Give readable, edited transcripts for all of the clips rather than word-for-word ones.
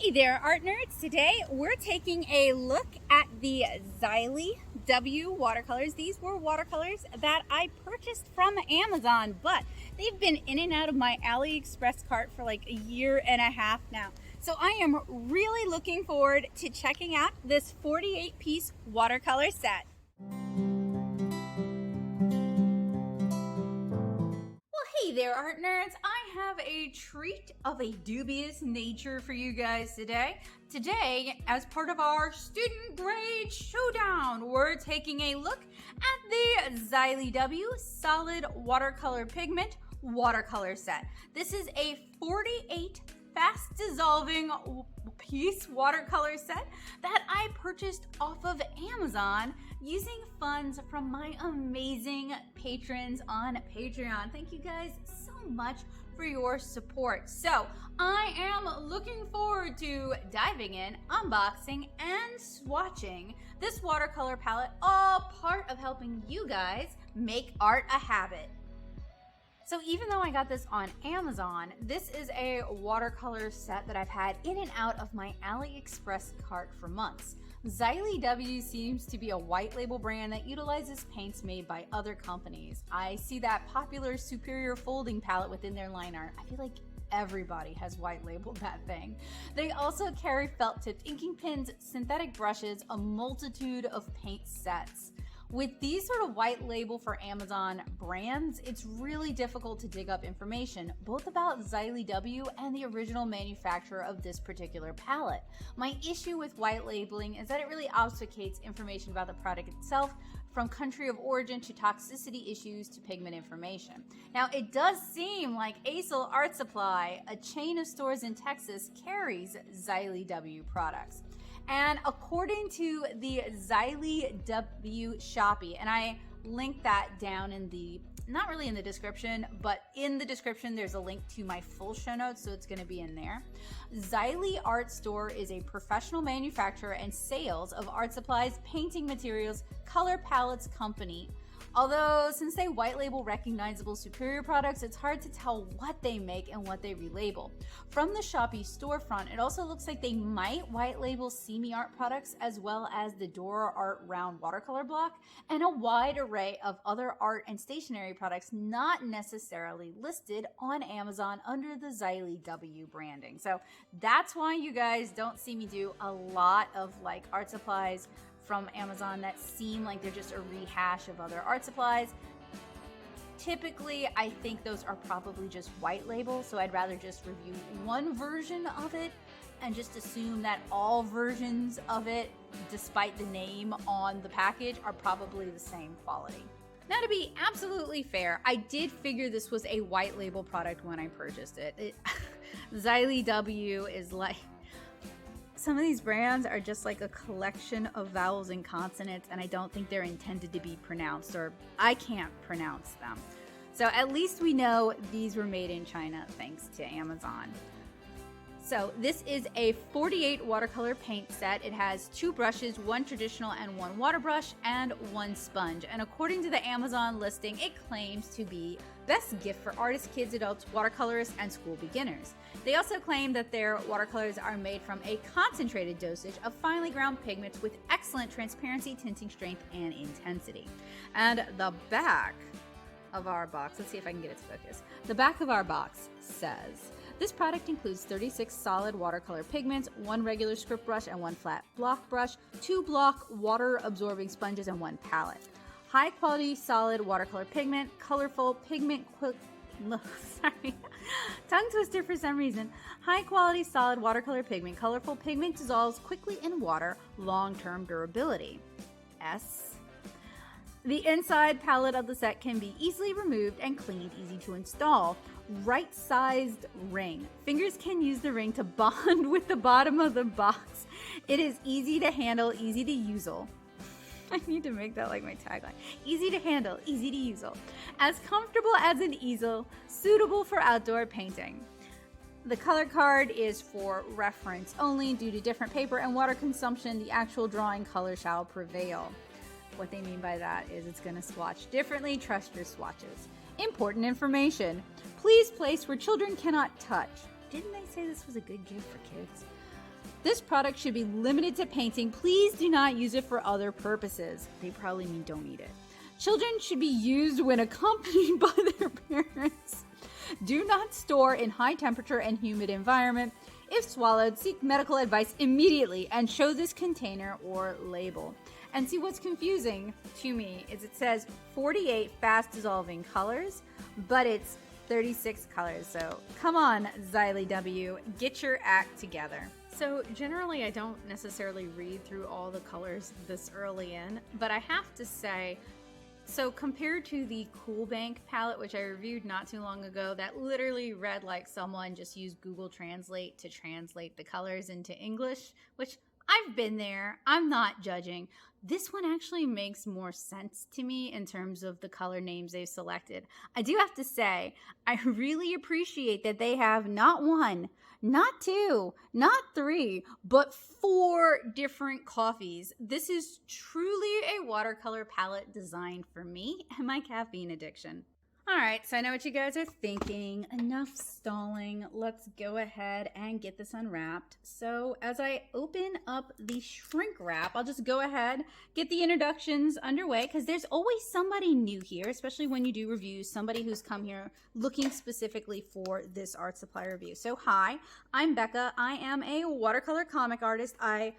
Hey there, art nerds. Today we're taking a look at the XileyW watercolors. These were watercolors that I purchased from Amazon, but they've been in and out of my AliExpress cart for like a year and a half now. So I am really looking forward to checking out this 48-piece watercolor set. Hey there, art nerds. I have a treat of a dubious nature for you guys today. Today, as part of our student grade showdown, we're taking a look at the XileyW solid watercolor pigment watercolor set. This is a 48 fast dissolving piece watercolor set that I purchased off of Amazon using funds from my amazing patrons on Patreon. Thank you guys so much for your support. So I am looking forward to diving in, unboxing, and swatching this watercolor palette, all part of helping you guys make art a habit. So even though I got this on Amazon, this is a watercolor set that I've had in and out of my AliExpress cart for months. XileyW seems to be a white label brand that utilizes paints made by other companies. I see that popular Superior folding palette within their line art. I feel like everybody has white labeled that thing. They also carry felt tipped inking pens, synthetic brushes, a multitude of paint sets. With these sort of white label for Amazon brands, it's really difficult to dig up information, both about XileyW and the original manufacturer of this particular palette. My issue with white labeling is that it really obfuscates information about the product itself, from country of origin to toxicity issues to pigment information. Now, it does seem like Acil Art Supply, a chain of stores in Texas, carries XileyW products. And according to the XileyW Shopee, and I linked that down in the, not really in the description, but in the description there's a link to my full show notes, so it's going to be in there. Xiley Art Store is a professional manufacturer and sales of art supplies, painting materials, color palettes company. Although, since they white label recognizable Superior products, it's hard to tell what they make and what they relabel. From the Shopee storefront, it also looks like they might white label Simi Art products, as well as the Dora Art round watercolor block, and a wide array of other art and stationery products not necessarily listed on Amazon under the XileyW branding. So that's why you guys don't see me do a lot of like art supplies from Amazon that seem like they're just a rehash of other art supplies. Typically, I think those are probably just white label, so I'd rather just review one version of it and just assume that all versions of it, despite the name on the package, are probably the same quality. Now, to be absolutely fair, I did figure this was a white label product when I purchased it. XileyW is like, some of these brands are just like a collection of vowels and consonants, and I don't think they're intended to be pronounced, or I can't pronounce them. So at least we know these were made in China thanks to Amazon. So this is a 48 watercolor paint set. It has 2 brushes, 1 traditional and 1 water brush, and 1 sponge. And according to the Amazon listing, it claims to be best gift for artists, kids, adults, watercolorists, and school beginners. They also claim that their watercolors are made from a concentrated dosage of finely ground pigments with excellent transparency, tinting strength, and intensity. And the back of our box, let's see if I can get it to focus. The back of our box says, this product includes 36 solid watercolor pigments, 1 regular script brush and 1 flat block brush, 2 block water-absorbing sponges, and 1 palette. High-quality solid watercolor pigment, colorful pigment tongue twister for some reason. High-quality solid watercolor pigment, colorful pigment dissolves quickly in water, long-term durability. The inside palette of the set can be easily removed and cleaned, easy to install. Right-sized ring. Fingers can use the ring to bond with the bottom of the box. It is easy to handle, easy to use. I need to make that like my tagline. Easy to handle, easy to use. As comfortable as an easel, suitable for outdoor painting. The color card is for reference only. Due to different paper and water consumption, the actual drawing color shall prevail. What they mean by that is it's going to swatch differently. Trust your swatches. Important information. Please place where children cannot touch. Didn't they say this was a good gift for kids? This product should be limited to painting. Please do not use it for other purposes. They probably mean don't eat it. Children should be used when accompanied by their parents. Do not store in high temperature and humid environment. If swallowed, seek medical advice immediately and show this container or label. And see, what's confusing to me is it says 48 fast dissolving colors, but it's 36 colors. So come on, XileyW, get your act together. So generally I don't necessarily read through all the colors this early in, but I have to say, so compared to the Cool Bank palette, which I reviewed not too long ago, that literally read like someone just used Google Translate to translate the colors into English, which I've been there, I'm not judging. This one actually makes more sense to me in terms of the color names they've selected. I do have to say, I really appreciate that they have not one, not two, not three, but 4 different coffees. This is truly a watercolor palette designed for me and my caffeine addiction. All right, so I know what you guys are thinking. Enough stalling. Let's go ahead and get this unwrapped. So as I open up the shrink wrap, I'll just go ahead, get the introductions underway, because there's always somebody new here, especially when you do reviews, somebody who's come here looking specifically for this art supply review. So hi, I'm Becca. I am a watercolor comic artist. I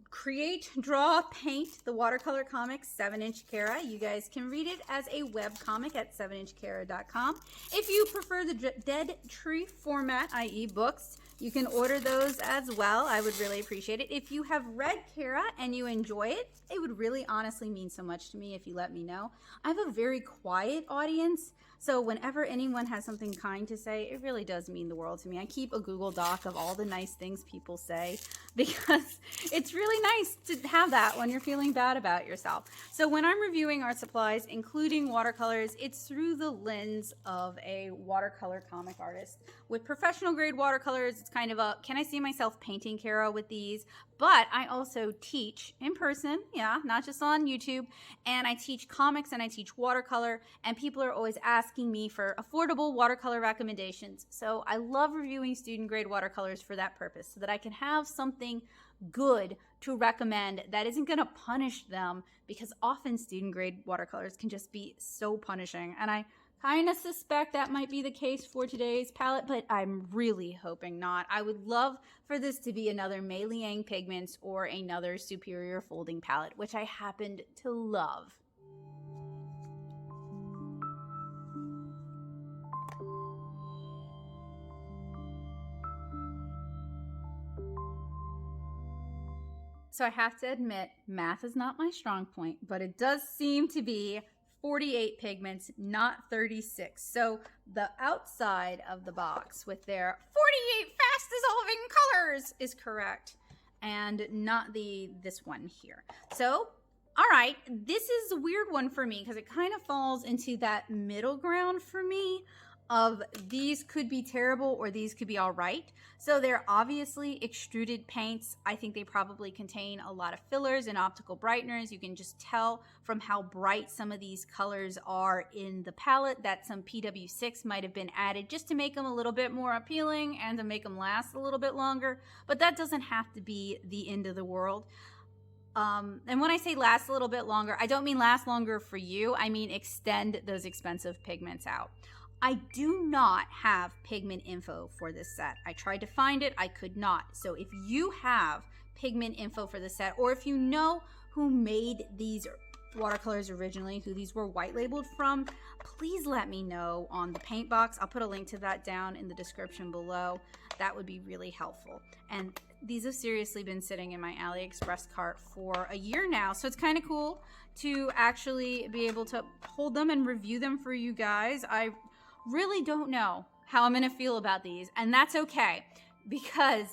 create, draw, paint the watercolor comic 7-inch Kara. You guys can read it as a webcomic at 7inchkara.com. If you prefer the dead tree format, i.e. books, you can order those as well. I would really appreciate it. If you have read Kara and you enjoy it, it would really honestly mean so much to me if you let me know. I have a very quiet audience, so whenever anyone has something kind to say, it really does mean the world to me. I keep a Google Doc of all the nice things people say because it's really nice to have that when you're feeling bad about yourself. So when I'm reviewing art supplies, including watercolors, it's through the lens of a watercolor comic artist. With professional grade watercolors, it's kind of a, can I see myself painting Kara with these? But I also teach in person, not just on YouTube, and I teach comics and I teach watercolor, and people are always asking me for affordable watercolor recommendations. So I love reviewing student grade watercolors for that purpose, so that I can have something good to recommend that isn't going to punish them, because often student grade watercolors can just be so punishing. And I kind of suspect that might be the case for today's palette, but I'm really hoping not. I would love for this to be another Meiliang Pigments or another Superior Folding palette, which I happened to love. So I have to admit, math is not my strong point, but it does seem to be 48 pigments, not 36. So the outside of the box with their 48 fast dissolving colors is correct, and not this one here. So, all right, this is a weird one for me because it kind of falls into that middle ground for me of these could be terrible or these could be all right. So they're obviously extruded paints. I think they probably contain a lot of fillers and optical brighteners. You can just tell from how bright some of these colors are in the palette that some PW6 might have been added just to make them a little bit more appealing and to make them last a little bit longer. But that doesn't have to be the end of the world. And when I say last a little bit longer, I don't mean last longer for you. I mean extend those expensive pigments out. I do not have pigment info for this set. I tried to find it, I could not. So if you have pigment info for the set, or if you know who made these watercolors originally, who these were white labeled from, please let me know on the paint box. I'll put a link to that down in the description below. That would be really helpful. And these have seriously been sitting in my AliExpress cart for a year now, so it's kind of cool to actually be able to hold them and review them for you guys. I really don't know how I'm gonna feel about these, and that's okay, because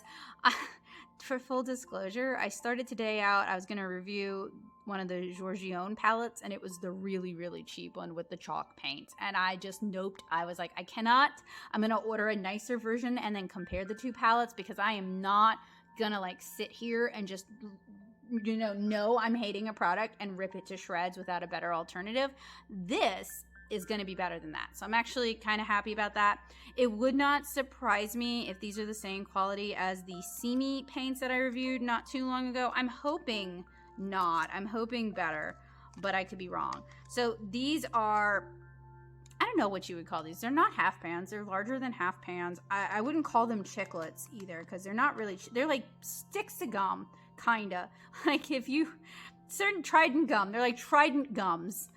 for full disclosure, I started today out, I was gonna review one of the Giorgione palettes, and it was the really, really cheap one with the chalk paint, and I just noped. I was like, I cannot. I'm gonna order a nicer version and then compare the two palettes, because I am not gonna like sit here and just know I'm hating a product and rip it to shreds without a better alternative. This is going to be better than that. So I'm actually kind of happy about that. It would not surprise me if these are the same quality as the Seamy paints that I reviewed not too long ago. I'm hoping not. I'm hoping better, but I could be wrong. So these are, I don't know what you would call these. They're not half pans. They're larger than half pans. I wouldn't call them chiclets either, because they're not really, they're like sticks of gum, kind of. Like if you, certain Trident gum, they're like Trident gums.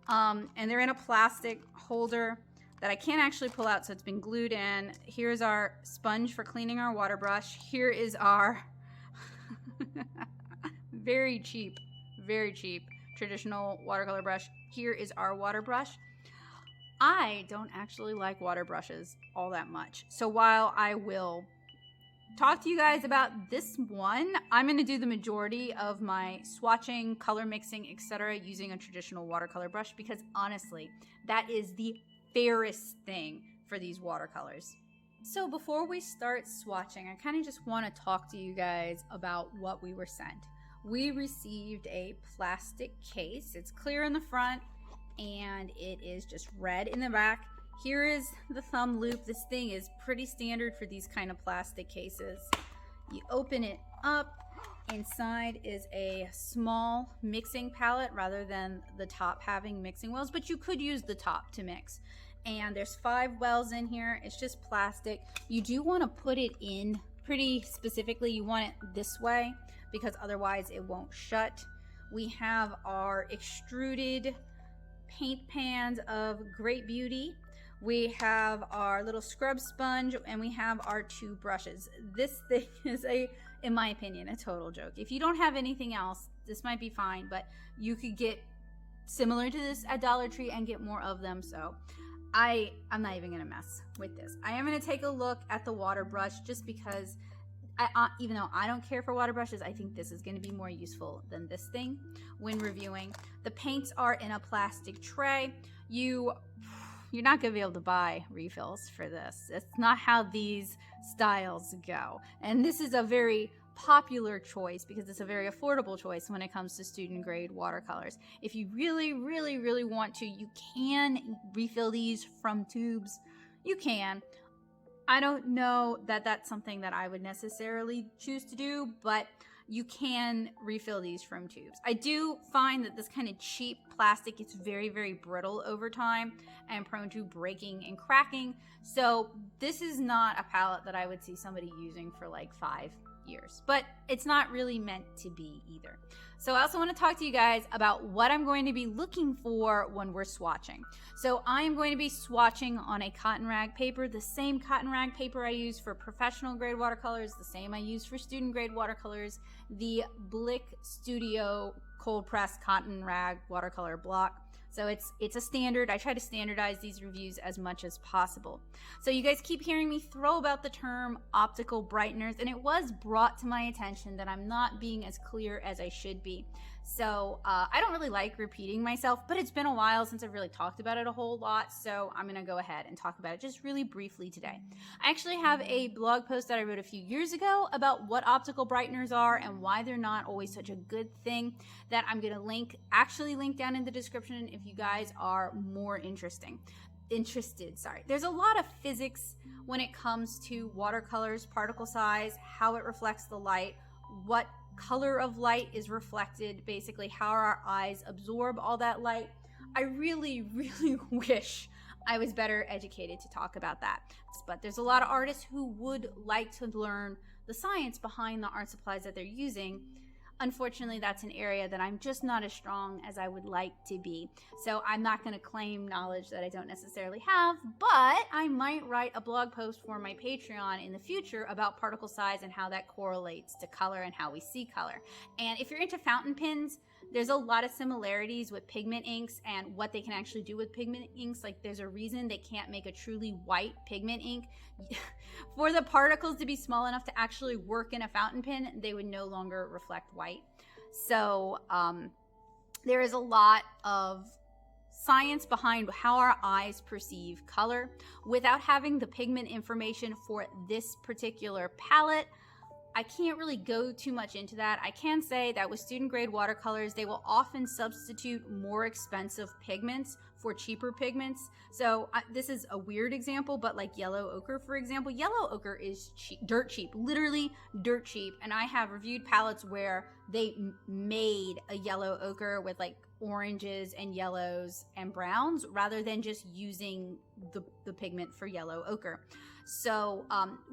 And they're in a plastic holder that I can't actually pull out, so it's been glued in. Here's our sponge for cleaning our water brush. Here is our very cheap traditional watercolor brush. Here is our water brush. I don't actually like water brushes all that much. So while I will talk to you guys about this one, I'm going to do the majority of my swatching, color mixing, etc. using a traditional watercolor brush, because honestly, that is the fairest thing for these watercolors. So before we start swatching, I kind of just want to talk to you guys about what we were sent. We received a plastic case. It's clear in the front and it is just red in the back. Here is the thumb loop. This thing is pretty standard for these kind of plastic cases. You open it up. Inside is a small mixing palette rather than the top having mixing wells, but you could use the top to mix. And there's 5 wells in here. It's just plastic. You do want to put it in pretty specifically. You want it this way because otherwise it won't shut. We have our extruded paint pans of great beauty. We have our little scrub sponge, and we have our 2 brushes. This thing is in my opinion, a total joke. If you don't have anything else, this might be fine, but you could get similar to this at Dollar Tree and get more of them. So I'm not even gonna mess with this. I am gonna take a look at the water brush just because even though I don't care for water brushes, I think this is going to be more useful than this thing when reviewing. The paints are in a plastic tray. You're not going to be able to buy refills for this. It's not how these styles go. And this is a very popular choice because it's a very affordable choice when it comes to student grade watercolors. If you really, really, really want to, you can refill these from tubes. You can. I don't know that that's something that I would necessarily choose to do, but you can refill these from tubes. I do find that this kind of cheap plastic is very, very brittle over time and prone to breaking and cracking. So this is not a palette that I would see somebody using for like 5 years, but it's not really meant to be either. So I also want to talk to you guys about what I'm going to be looking for when we're swatching. So I am going to be swatching on a cotton rag paper, the same cotton rag paper I use for professional grade watercolors, the same I use for student grade watercolors, the Blick Studio cold pressed cotton rag watercolor block. So it's a standard. I try to standardize these reviews as much as possible. So you guys keep hearing me throw about the term optical brighteners, and it was brought to my attention that I'm not being as clear as I should be. So I don't really like repeating myself, but it's been a while since I've really talked about it a whole lot, so I'm going to go ahead and talk about it just really briefly today. I actually have a blog post that I wrote a few years ago about what optical brighteners are and why they're not always such a good thing that I'm going to actually link down in the description if you guys are more interested. There's a lot of physics when it comes to watercolors, particle size, how it reflects the light, what color of light is reflected, basically how our eyes absorb all that light. I really, really wish I was better educated to talk about that. But there's a lot of artists who would like to learn the science behind the art supplies that they're using. Unfortunately, that's an area that I'm just not as strong as I would like to be. So I'm not going to claim knowledge that I don't necessarily have, but I might write a blog post for my Patreon in the future about particle size and how that correlates to color and how we see color. And if you're into fountain pens, there's a lot of similarities with pigment inks and what they can actually do with pigment inks. Like there's a reason they can't make a truly white pigment ink. For the particles to be small enough to actually work in a fountain pen, they would no longer reflect white. So there is a lot of science behind how our eyes perceive color. Without having the pigment information for this particular palette, I can't really go too much into that. I can say that with student grade watercolors, they will often substitute more expensive pigments for cheaper pigments. So this is a weird example, but like yellow ochre, for example, yellow ochre is cheap, dirt cheap, literally dirt cheap. And I have reviewed palettes where they made a yellow ochre with like oranges and yellows and browns rather than just using the pigment for yellow ochre. So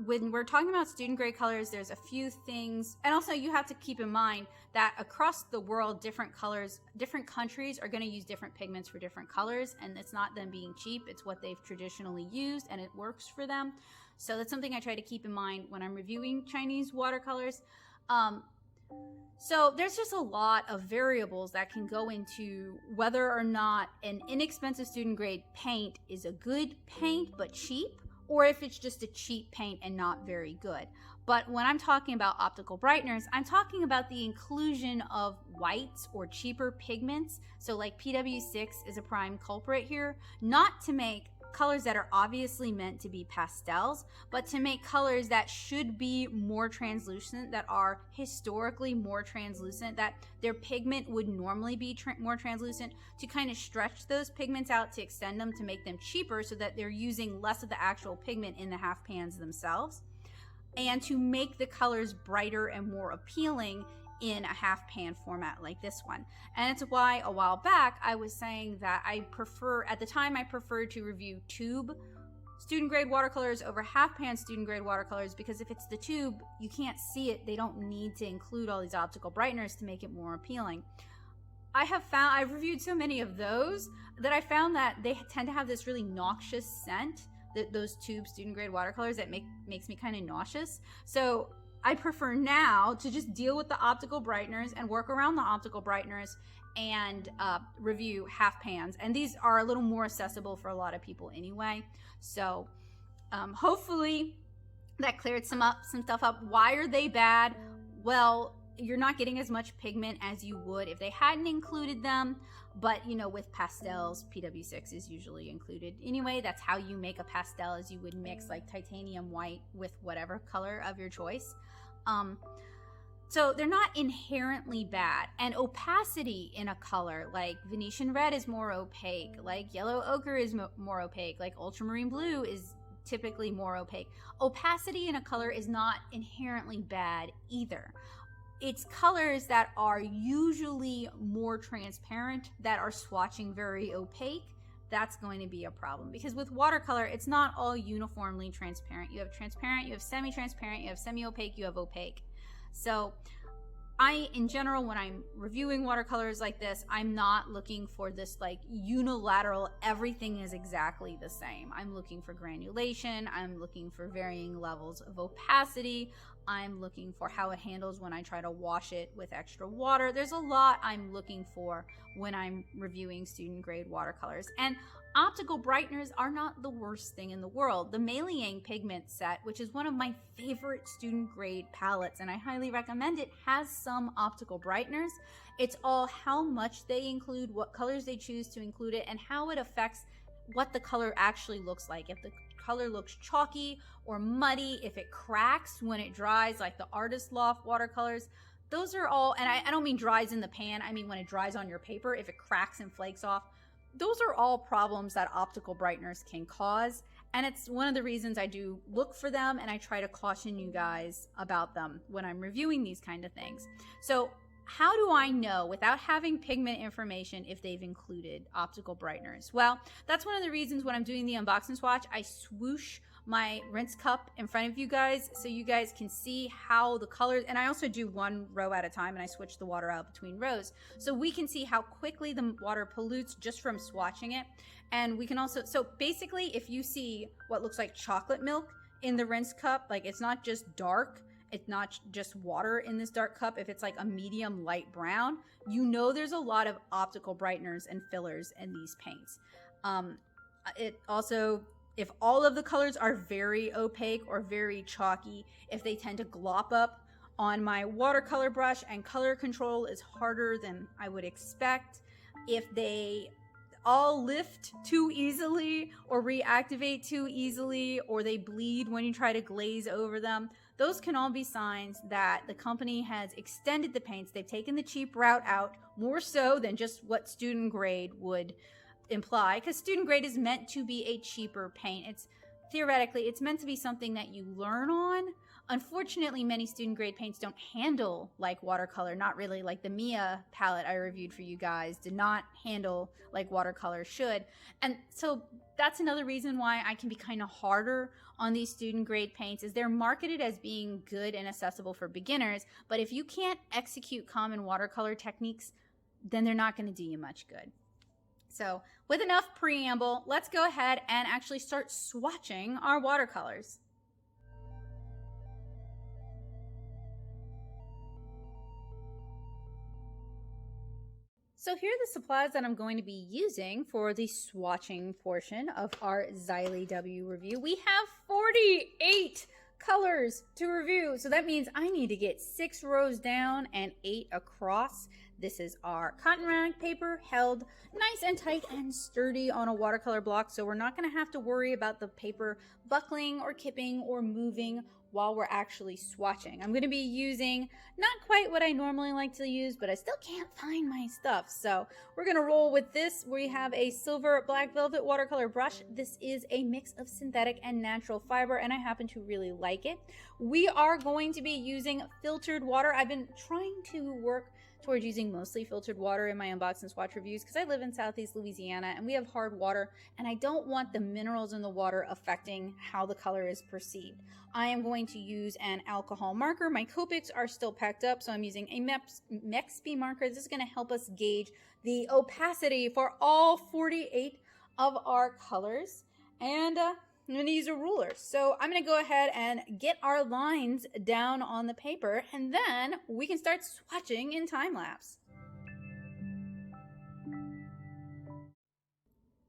when we're talking about student grade colors, there's a few things, and also you have to keep in mind that across the world, different countries are going to use different pigments for different colors, and it's not them being cheap, it's what they've traditionally used and it works for them. So that's something I try to keep in mind when I'm reviewing Chinese watercolors. So there's just a lot of variables that can go into whether or not an inexpensive student grade paint is a good paint but cheap, or if it's just a cheap paint and not very good. But when I'm talking about optical brighteners, I'm talking about the inclusion of whites or cheaper pigments. So like PW6 is a prime culprit here, not to make colors that are obviously meant to be pastels, but to make colors that should be more translucent, that are historically more translucent, that their pigment would normally be more translucent, to kind of stretch those pigments out, to extend them, to make them cheaper so that they're using less of the actual pigment in the half pans themselves, and to make the colors brighter and more appealing in a half pan format like this one. And it's why a while back I was saying that at the time I preferred to review tube student grade watercolors over half pan student grade watercolors, because if it's the tube, you can't see it. They don't need to include all these optical brighteners to make it more appealing. I've reviewed so many of those that I found that they tend to have this really noxious scent, those tube student grade watercolors, that makes me kind of nauseous. So I prefer now to just deal with the optical brighteners and work around the optical brighteners and review half pans. And these are a little more accessible for a lot of people anyway. So hopefully that cleared some stuff up. Why are they bad? Well, you're not getting as much pigment as you would if they hadn't included them. But, you know, with pastels, PW6 is usually included. Anyway, that's how you make a pastel, as you would mix like titanium white with whatever color of your choice. So they're not inherently bad. And opacity in a color, like Venetian red is more opaque, like yellow ochre is more opaque, like ultramarine blue is typically more opaque. Opacity in a color is not inherently bad either. It's colors that are usually more transparent, that are swatching very opaque. That's going to be a problem, because with watercolor, it's not all uniformly transparent. You have transparent, you have semi-transparent, you have semi-opaque, you have opaque. So in general, when I'm reviewing watercolors like this, I'm not looking for this like unilateral, everything is exactly the same. I'm looking for granulation, I'm looking for varying levels of opacity, I'm looking for how it handles when I try to wash it with extra water. There's a lot I'm looking for when I'm reviewing student grade watercolors. And optical brighteners are not the worst thing in the world. The Meiliang Pigment set, which is one of my favorite student grade palettes, and I highly recommend it, has some optical brighteners. It's all how much they include, what colors they choose to include it, and how it affects what the color actually looks like. If the color looks chalky or muddy, if it cracks when it dries, like the Artist Loft watercolors, those are all, and I don't mean dries in the pan, I mean when it dries on your paper, if it cracks and flakes off, those are all problems that optical brighteners can cause. And it's one of the reasons I do look for them, and I try to caution you guys about them when I'm reviewing these kind of things. So how do I know without having pigment information if they've included optical brighteners? Well, that's one of the reasons when I'm doing the unboxing swatch, I swoosh my rinse cup in front of you guys so you guys can see how the colors, and I also do one row at a time, and I switch the water out between rows so we can see how quickly the water pollutes just from swatching it. And we can also, so basically if you see what looks like chocolate milk in the rinse cup, like it's not just dark, it's not just water in this dark cup, if it's like a medium light brown, you know there's a lot of optical brighteners and fillers in these paints. It also, if all of the colors are very opaque or very chalky, if they tend to glop up on my watercolor brush and color control is harder than I would expect, if they all lift too easily or reactivate too easily, or they bleed when you try to glaze over them, those can all be signs that the company has extended the paints. They've taken the cheap route out more so than just what student grade would imply, because student grade is meant to be a cheaper paint. Theoretically, it's meant to be something that you learn on. Unfortunately, many student grade paints don't handle like watercolor, not really. Like the Mia palette I reviewed for you guys did not handle like watercolor should. And so that's another reason why I can be kind of harder on these student grade paints, is they're marketed as being good and accessible for beginners. But if you can't execute common watercolor techniques, then they're not going to do you much good. So with enough preamble, let's go ahead and actually start swatching our watercolors. So here are the supplies that I'm going to be using for the swatching portion of our XileyW review. We have 48 colors to review, so that means I need to get 6 rows down and 8 across. This is our cotton rag paper, held nice and tight and sturdy on a watercolor block, so we're not going to have to worry about the paper buckling or kipping or moving while we're actually swatching. I'm going to be using not quite what I normally like to use, but I still can't find my stuff. So we're going to roll with this. We have a silver black velvet watercolor brush. This is a mix of synthetic and natural fiber, and I happen to really like it. We are going to be using filtered water. I've been trying to work towards using mostly filtered water in my unbox and swatch reviews because I live in Southeast Louisiana and we have hard water, and I don't want the minerals in the water affecting how the color is perceived. I am going to use an alcohol marker. My Copics are still packed up, so I'm using a Mexp marker. This is going to help us gauge the opacity for all 48 of our colors. And I'm going to use a ruler. So I'm going to go ahead and get our lines down on the paper, and then we can start swatching in time lapse.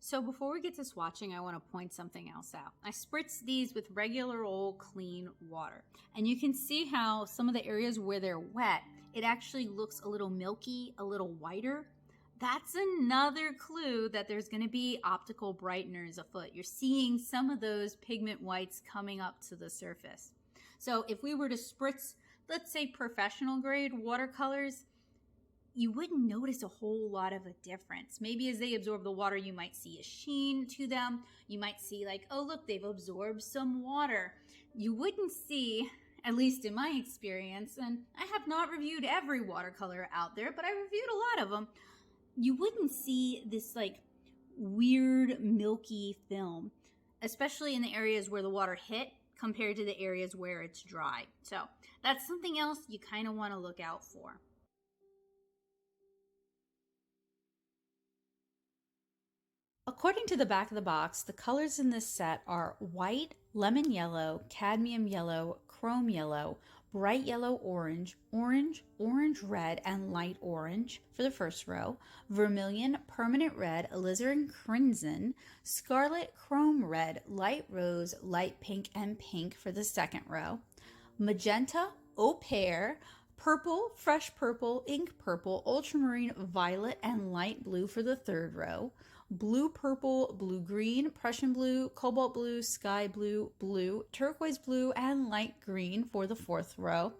So before we get to swatching, I want to point something else out. I spritz these with regular old clean water, and you can see how some of the areas where they're wet, it actually looks a little milky, a little whiter. That's another clue that there's going to be optical brighteners afoot. You're seeing some of those pigment whites coming up to the surface. So if we were to spritz, let's say professional grade watercolors, you wouldn't notice a whole lot of a difference. Maybe as they absorb the water, you might see a sheen to them. You might see like, oh look, they've absorbed some water. You wouldn't see, at least in my experience, and I have not reviewed every watercolor out there, but I reviewed a lot of them. You wouldn't see this like weird milky film, especially in the areas where the water hit compared to the areas where it's dry. So that's something else you kind of want to look out for. According to the back of the box, the colors in this set are white, lemon yellow, cadmium yellow, chrome yellow, bright yellow orange, orange, orange red, and light orange for the first row, vermilion, permanent red, alizarin crimson, scarlet, chrome red, light rose, light pink, and pink for the second row, magenta, eau pear, purple, fresh purple, ink purple, ultramarine, violet, and light blue for the third row, blue purple, blue green, Prussian blue, cobalt blue, sky blue, blue, turquoise blue, and light green for the fourth row,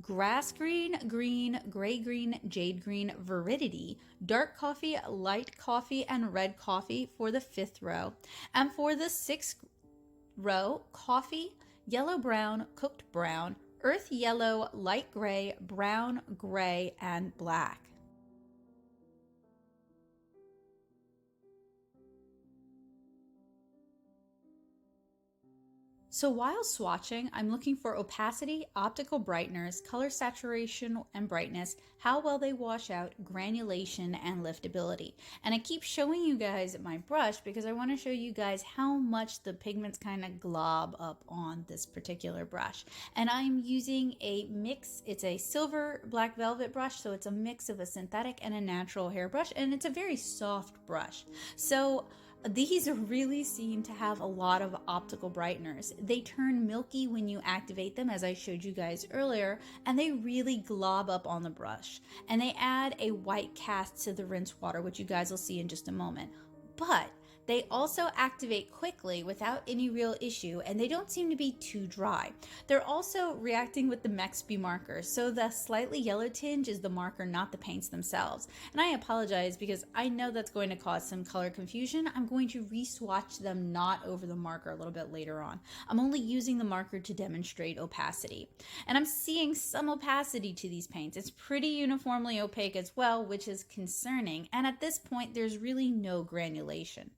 grass green, green, gray green, jade green, viridity, dark coffee, light coffee, and red coffee for the fifth row. And for the sixth row, coffee, yellow brown, cooked brown, earth yellow, light gray, brown, gray, and black. So while swatching, I'm looking for opacity, optical brighteners, color saturation and brightness, how well they wash out, granulation, and liftability. And I keep showing you guys my brush because I want to show you guys how much the pigments kind of glob up on this particular brush. And I'm using a mix. It's a silver black velvet brush, so it's a mix of a synthetic and a natural hairbrush, and it's a very soft brush. So these really seem to have a lot of optical brighteners. They turn milky when you activate them, as I showed you guys earlier, and they really glob up on the brush. And they add a white cast to the rinse water, which you guys will see in just a moment. But They also activate quickly without any real issue, and they don't seem to be too dry. They're also reacting with the Mexby markers, so the slightly yellow tinge is the marker, not the paints themselves. And I apologize because I know that's going to cause some color confusion. I'm going to re-swatch them not over the marker a little bit later on. I'm only using the marker to demonstrate opacity. And I'm seeing some opacity to these paints. It's pretty uniformly opaque as well, which is concerning. And at this point, there's really no granulation.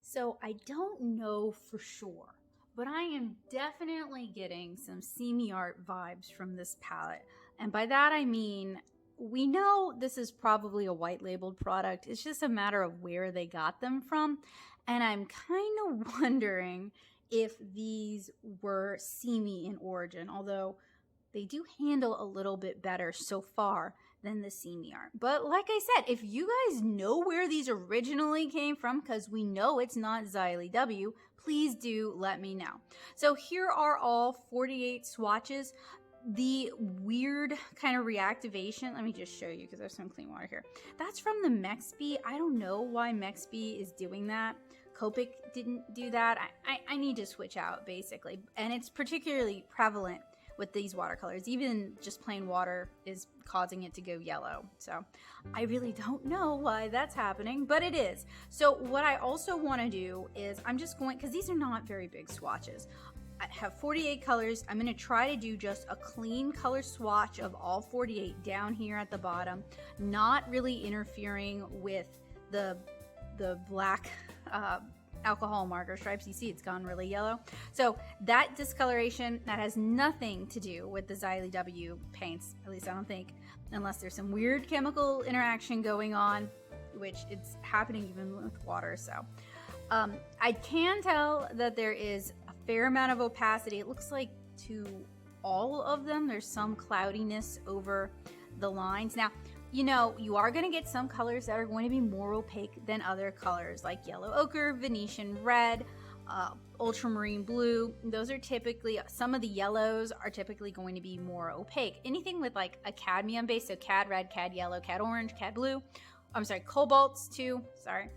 So I don't know for sure, but I am definitely getting some seamy art vibes from this palette. And by that I mean, we know this is probably a white labeled product. It's just a matter of where they got them from. And I'm kind of wondering if these were seamy in origin, although they do handle a little bit better so far than the seamy art. But like I said, if you guys know where these originally came from, because we know it's not XileyW, please do let me know. So here are all 48 swatches. The weird kind of reactivation, let me just show you because there's some clean water here. That's from the Mexby. I don't know why Mexby is doing that. Copic didn't do that. I need to switch out basically. And it's particularly prevalent with these watercolors. Even just plain water is causing it to go yellow. So I really don't know why that's happening, but it is. So what I also want to do is I'm just going, because these are not very big swatches. I have 48 colors. I'm going to try to do just a clean color swatch of all 48 down here at the bottom, not really interfering with the black alcohol marker stripes. You see it's gone really yellow. So that discoloration, that has nothing to do with the XileyW paints, at least I don't think, unless there's some weird chemical interaction going on, which it's happening even with water. So I can tell that there is a fair amount of opacity. It looks like to all of them there's some cloudiness over the lines. Now, you know, you are going to get some colors that are going to be more opaque than other colors, like yellow ochre, Venetian red, ultramarine blue. Those are typically, some of the yellows are typically going to be more opaque. Anything with like a cadmium base, so cad red, cad yellow, cad orange, cad blue, I'm sorry, cobalts too, sorry.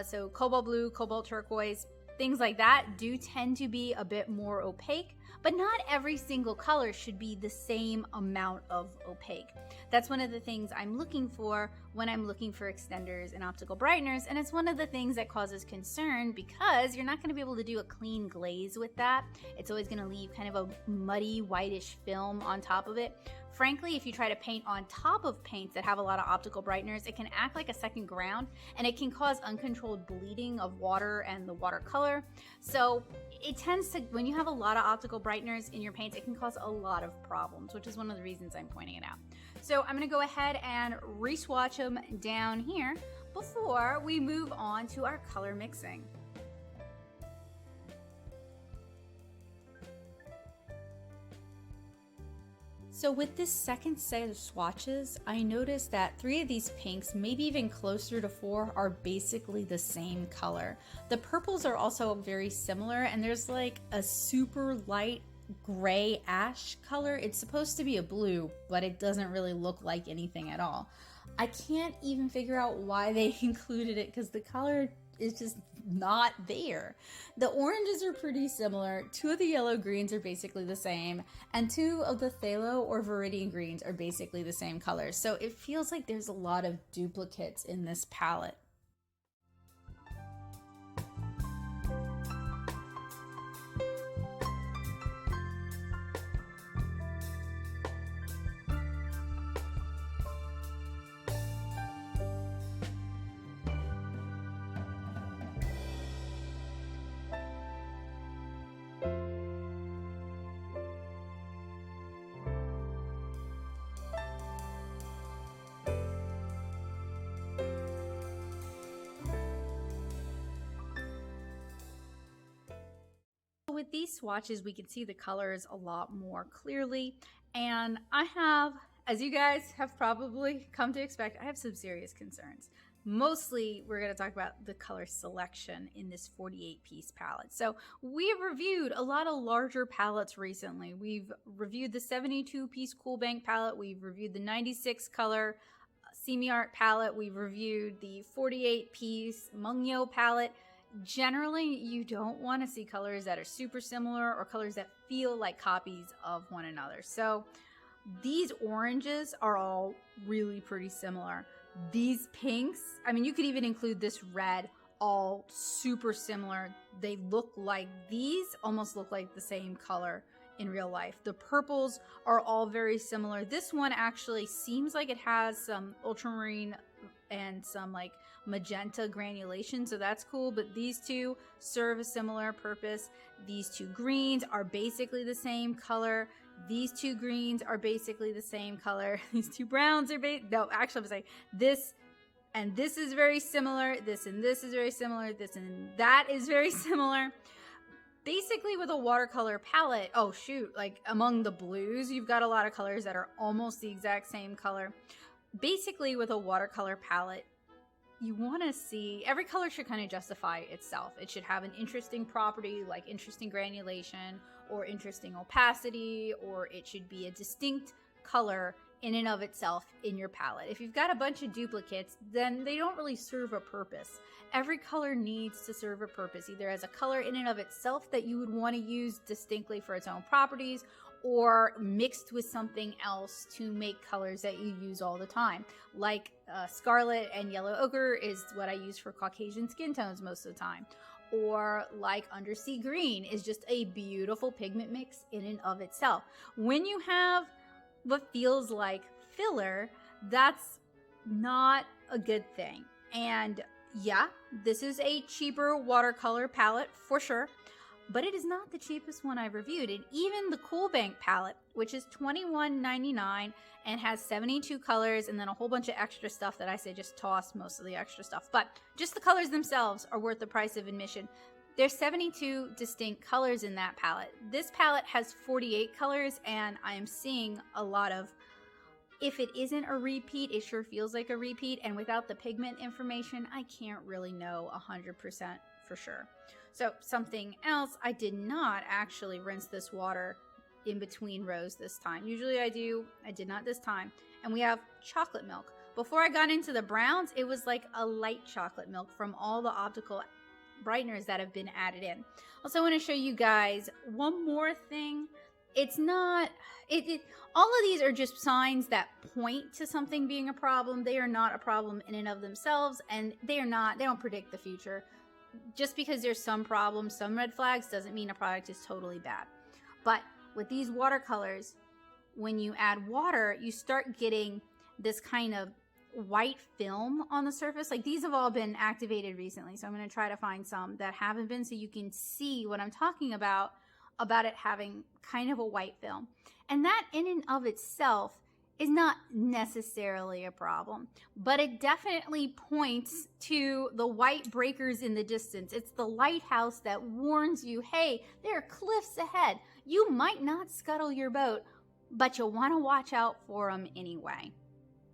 So cobalt blue, cobalt turquoise, things like that do tend to be a bit more opaque. But not every single color should be the same amount of opaque. That's one of the things I'm looking for when I'm looking for extenders and optical brighteners, and it's one of the things that causes concern because you're not going to be able to do a clean glaze with that. It's always going to leave kind of a muddy whitish film on top of it. Frankly, if you try to paint on top of paints that have a lot of optical brighteners, it can act like a second ground and it can cause uncontrolled bleeding of water and the watercolor. So it tends to, when you have a lot of optical brighteners in your paints, it can cause a lot of problems, which is one of the reasons I'm pointing it out. So I'm going to go ahead and re-swatch them down here before we move on to our color mixing. So with this second set of swatches, I noticed that 3 of these pinks, maybe even closer to 4, are basically the same color. The purples are also very similar, and there's like a super light gray ash color. It's supposed to be a blue, but it doesn't really look like anything at all. I can't even figure out why they included it because the color is just not there. The oranges are pretty similar. 2 of the yellow greens are basically the same, and 2 of the phthalo or viridian greens are basically the same color. So it feels like there's a lot of duplicates in this palette. With these swatches, we can see the colors a lot more clearly, and I have, as you guys have probably come to expect, I have some serious concerns. Mostly, we're going to talk about the color selection in this 48-piece palette. So we've reviewed a lot of larger palettes recently. We've reviewed the 72-piece Cool Bank palette. We've reviewed the 96 color Semi Art palette. We've reviewed the 48-piece Mungyo palette. Generally, you don't want to see colors that are super similar or colors that feel like copies of one another. So these oranges are all really pretty similar. These pinks, I mean, you could even include this red, all super similar. They look like, these almost look like the same color in real life. The purples are all very similar. This one actually seems like it has some ultramarine and some like magenta granulation, so that's cool, but these two serve a similar purpose. These 2 greens are basically the same color. These 2 greens are basically the same color. These 2 browns are no, actually I'm saying this and this is very similar. This and this is very similar. This and that is very similar. Basically with a watercolor palette, oh shoot, like among the blues, you've got a lot of colors that are almost the exact same color. Basically with a watercolor palette, you want to see, every color should kind of justify itself. It should have an interesting property like interesting granulation or interesting opacity, or it should be a distinct color in and of itself in your palette. If you've got a bunch of duplicates, then they don't really serve a purpose. Every color needs to serve a purpose, either as a color in and of itself that you would want to use distinctly for its own properties, or mixed with something else to make colors that you use all the time. Like scarlet and yellow ochre is what I use for Caucasian skin tones most of the time. Or like undersea green is just a beautiful pigment mix in and of itself. When you have what feels like filler, that's not a good thing. And yeah, this is a cheaper watercolor palette for sure, but it is not the cheapest one I've reviewed. And even the Cool Bank palette, which is $21.99 and has 72 colors and then a whole bunch of extra stuff that I say just toss most of the extra stuff. But just the colors themselves are worth the price of admission. There's 72 distinct colors in that palette. This palette has 48 colors, and I am seeing a lot of, if it isn't a repeat, it sure feels like a repeat. And without the pigment information, I can't really know 100% for sure. So something else, I did not actually rinse this water in between rows this time. Usually I do, I did not this time. And we have chocolate milk. Before I got into the browns, it was like a light chocolate milk from all the optical brighteners that have been added in. Also, I want to show you guys one more thing. It's not, all of these are just signs that point to something being a problem. They are not a problem in and of themselves, and they don't predict the future. Just because there's some problems, some red flags, doesn't mean a product is totally bad. But with these watercolors, when you add water, you start getting this kind of white film on the surface. Like, these have all been activated recently, so I'm going to try to find some that haven't been, so you can see what I'm talking about it having kind of a white film. And that in and of itself is not necessarily a problem, but it definitely points to the white breakers in the distance. It's the lighthouse that warns you, hey, there are cliffs ahead. You might not scuttle your boat, but you'll want to watch out for them anyway.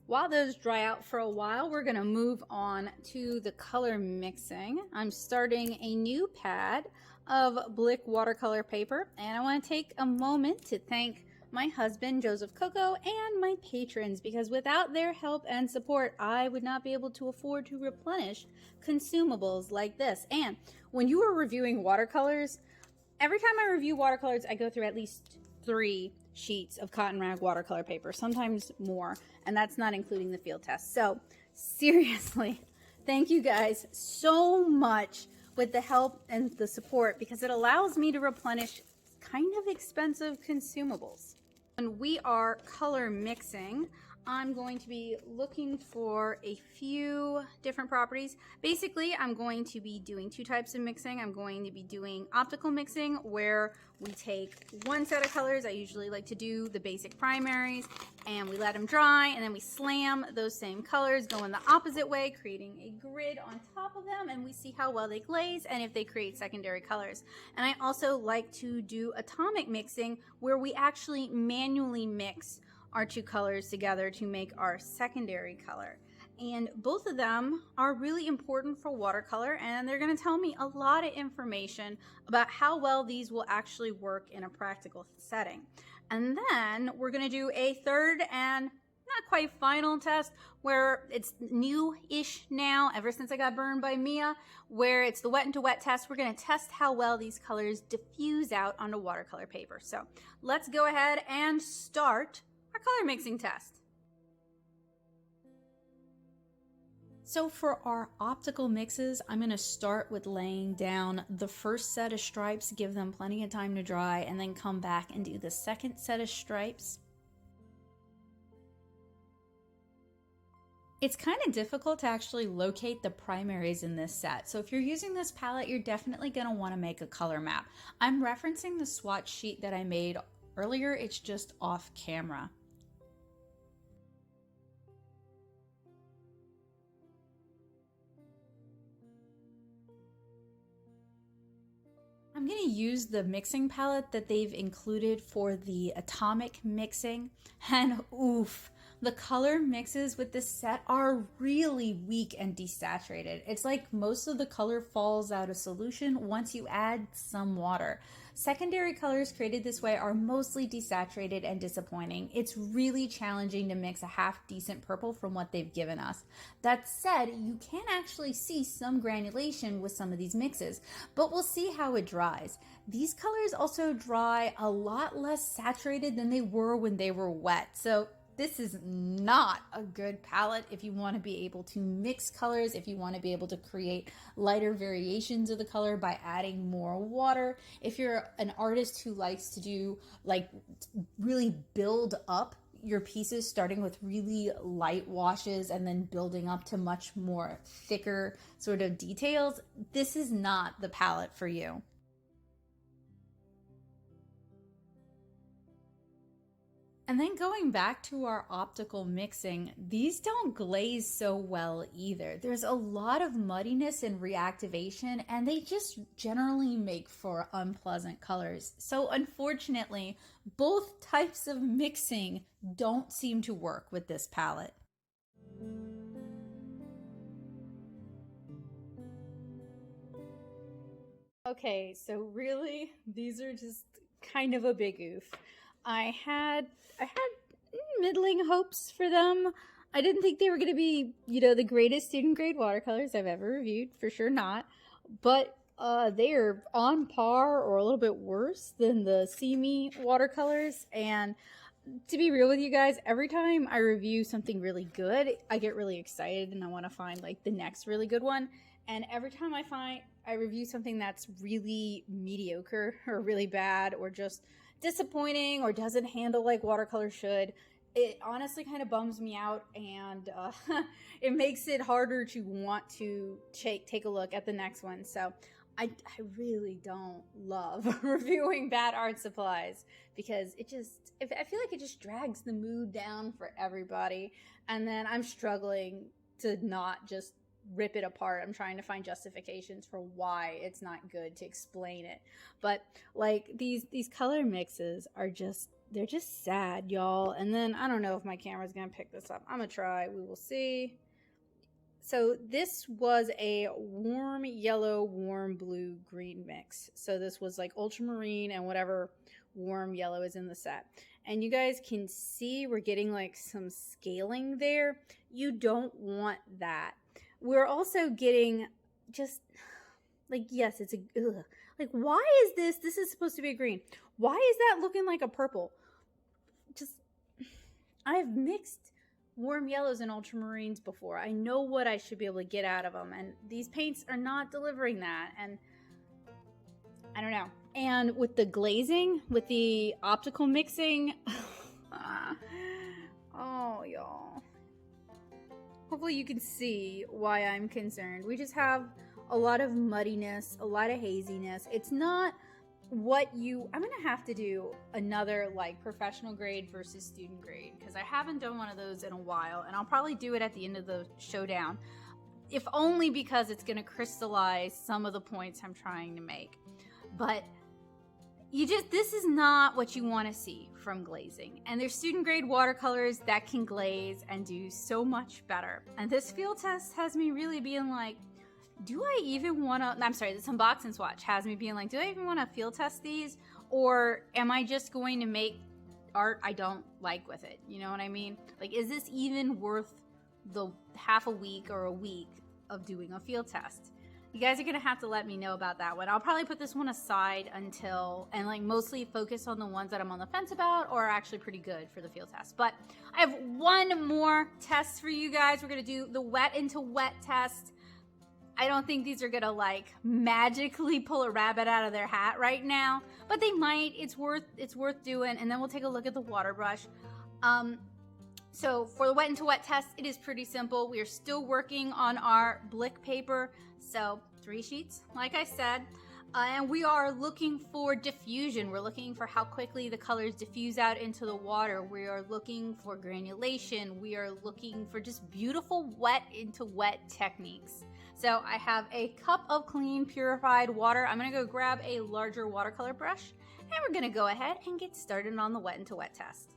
While those dry out for a while, we're going to move on to the color mixing. I'm starting a new pad. of Blick watercolor paper, and I want to take a moment to thank my husband, Joseph Coco, and my patrons, because without their help and support, I would not be able to afford to replenish consumables like this. And when you are reviewing watercolors, every time I review watercolors, I go through at least 3 sheets of cotton rag watercolor paper, sometimes more, and that's not including the field test. So seriously, thank you guys so much with the help and the support, because it allows me to replenish kind of expensive consumables. When we are color mixing, I'm going to be looking for a few different properties. Basically, I'm going to be doing 2 types of mixing. I'm going to be doing optical mixing, where we take one set of colors. I usually like to do the basic primaries, and we let them dry, and then we slam those same colors, go in the opposite way, creating a grid on top of them, and we see how well they glaze and if they create secondary colors. And I also like to do atomic mixing, where we actually manually mix our 2 colors together to make our secondary color. And both of them are really important for watercolor, and they're going to tell me a lot of information about how well these will actually work in a practical setting. And then we're going to do a third and not quite final test, where it's new-ish now, ever since I got burned by Mia, where it's the wet into wet test. We're going to test how well these colors diffuse out onto watercolor paper. So let's go ahead and start our color mixing test. So for our optical mixes, I'm going to start with laying down the first set of stripes, give them plenty of time to dry, and then come back and do the second set of stripes. It's kind of difficult to actually locate the primaries in this set. So if you're using this palette, you're definitely going to want to make a color map. I'm referencing the swatch sheet that I made earlier. It's just off camera. I'm going to use the mixing palette that they've included for the atomic mixing, and oof, the color mixes with this set are really weak and desaturated. It's like most of the color falls out of solution once you add some water. Secondary colors created this way are mostly desaturated and disappointing. It's really challenging to mix a half decent purple from what they've given us. That said, you can actually see some granulation with some of these mixes, but we'll see how it dries. These colors also dry a lot less saturated than they were when they were wet. So this is not a good palette if you want to be able to mix colors, if you want to be able to create lighter variations of the color by adding more water. If you're an artist who likes to do, like, really build up your pieces, starting with really light washes and then building up to much more thicker sort of details, this is not the palette for you. And then going back to our optical mixing, these don't glaze so well either. There's a lot of muddiness and reactivation, and they just generally make for unpleasant colors. So unfortunately, both types of mixing don't seem to work with this palette. Okay, so really, these are just kind of a big oof. I had middling hopes for them. I didn't think they were going to be, the greatest student grade watercolors I've ever reviewed, for sure not. But they are on par or a little bit worse than the See Me watercolors. And to be real with you guys, every time I review something really good, I get really excited and I want to find like the next really good one. And every time I review something that's really mediocre or really bad or just disappointing or doesn't handle like watercolor should, it honestly kind of bums me out, and it makes it harder to want to take a look at the next one. So I really don't love reviewing bad art supplies, because I feel like it just drags the mood down for everybody, and then I'm struggling to not just rip it apart. I'm trying to find justifications for why it's not good, to explain it. But like these color mixes are they're just sad, y'all. And then I don't know if my camera's gonna pick this up. I'm gonna try. We will see. So this was a warm yellow, warm blue, green mix. So this was like ultramarine and whatever warm yellow is in the set. And you guys can see we're getting like some scaling there. You don't want that. We're also getting just like, yes, it's a, ugh. Like, why is this? This is supposed to be a green. Why is that looking like a purple? Just, I've mixed warm yellows and ultramarines before. I know what I should be able to get out of them, and these paints are not delivering that, and I don't know. And with the glazing, with the optical mixing, oh y'all, hopefully you can see why I'm concerned. We just have a lot of muddiness, a lot of haziness. It's not what you, I'm gonna have to do another like professional grade versus student grade, because I haven't done one of those in a while, and I'll probably do it at the end of the Showdown, if only because it's gonna crystallize some of the points I'm trying to make. But this is not what you want to see from glazing. And there's student grade watercolors that can glaze and do so much better. And this field test has me really being like, do I even want to, I'm sorry, this Unbox and Swatch has me being like, do I even want to field test these? Or am I just going to make art I don't like with it? You know what I mean? Like, is this even worth the half a week or a week of doing a field test? You guys are going to have to let me know about that one. I'll probably put this one aside until, and like mostly focus on the ones that I'm on the fence about or are actually pretty good for the field test. But I have one more test for you guys. We're going to do the wet into wet test. I don't think these are gonna like magically pull a rabbit out of their hat right now, but they might. It's worth doing, and then we'll take a look at the water brush. So for the wet into wet test, it is pretty simple. We are still working on our Blick paper, so 3 sheets, like I said, and we are looking for diffusion. We're looking for how quickly the colors diffuse out into the water. We are looking for granulation. We are looking for just beautiful wet into wet techniques. So I have a cup of clean, purified water. I'm gonna go grab a larger watercolor brush, and we're gonna go ahead and get started on the wet into wet test.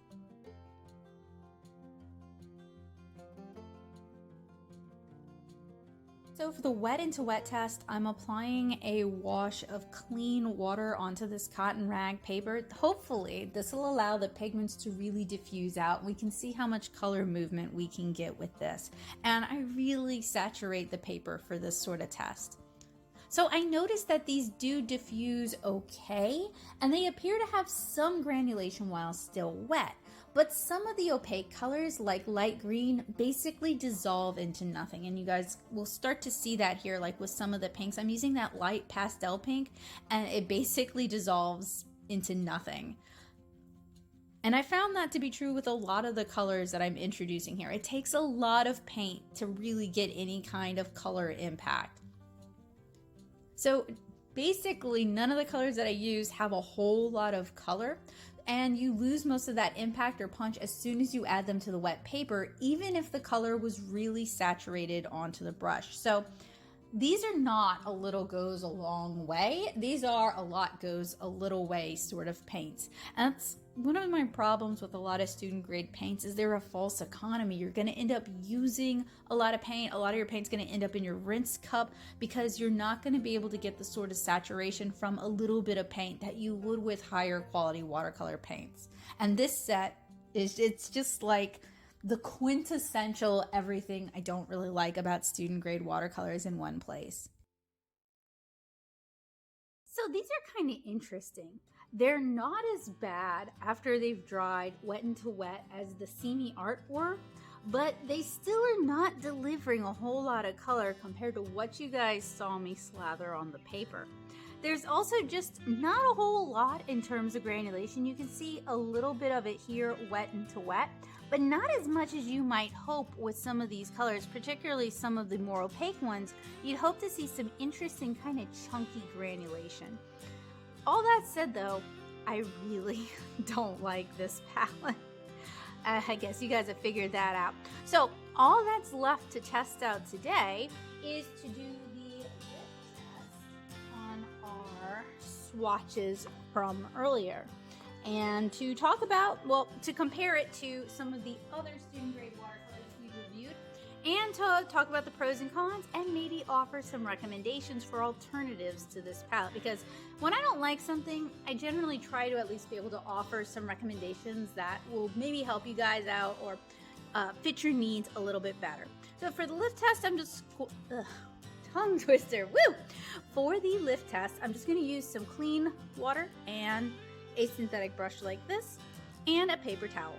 So for the wet into wet test, I'm applying a wash of clean water onto this cotton rag paper. Hopefully this will allow the pigments to really diffuse out. We can see how much color movement we can get with this. And I really saturate the paper for this sort of test. So I noticed that these do diffuse okay, and they appear to have some granulation while still wet. But some of the opaque colors, like light green, basically dissolve into nothing. And you guys will start to see that here, like with some of the pinks. I'm using that light pastel pink, and it basically dissolves into nothing. And I found that to be true with a lot of the colors that I'm introducing here. It takes a lot of paint to really get any kind of color impact. So basically, none of the colors that I use have a whole lot of color, and you lose most of that impact or punch as soon as you add them to the wet paper, even if the color was really saturated onto the brush. So these are not a little goes a long way. These are a lot goes a little way sort of paints. And that's one of my problems with a lot of student grade paints, is they're a false economy. You're going to end up using a lot of paint. A lot of your paint's going to end up in your rinse cup because you're not going to be able to get the sort of saturation from a little bit of paint that you would with higher quality watercolor paints. And this set is, it's just like the quintessential everything I don't really like about student grade watercolors in one place. So these are kind of interesting. They're not as bad after they've dried wet into wet as the Seamy Art were, but they still are not delivering a whole lot of color compared to what you guys saw me slather on the paper. There's also just not a whole lot in terms of granulation. You can see a little bit of it here wet into wet, but not as much as you might hope with some of these colors, particularly some of the more opaque ones. You'd hope to see some interesting kind of chunky granulation. All that said though, I really don't like this palette. I guess you guys have figured that out. So all that's left to test out today is to do the lip test on our swatches from earlier. And to talk about, well, to compare it to some of the other student grade watercolors we reviewed, and to talk about the pros and cons and maybe offer some recommendations for alternatives to this palette, because when I don't like something, I generally try to at least be able to offer some recommendations that will maybe help you guys out or fit your needs a little bit better. So for the lift test, I'm just tongue twister, woo! For the lift test, I'm just going to use some clean water and a synthetic brush like this and a paper towel.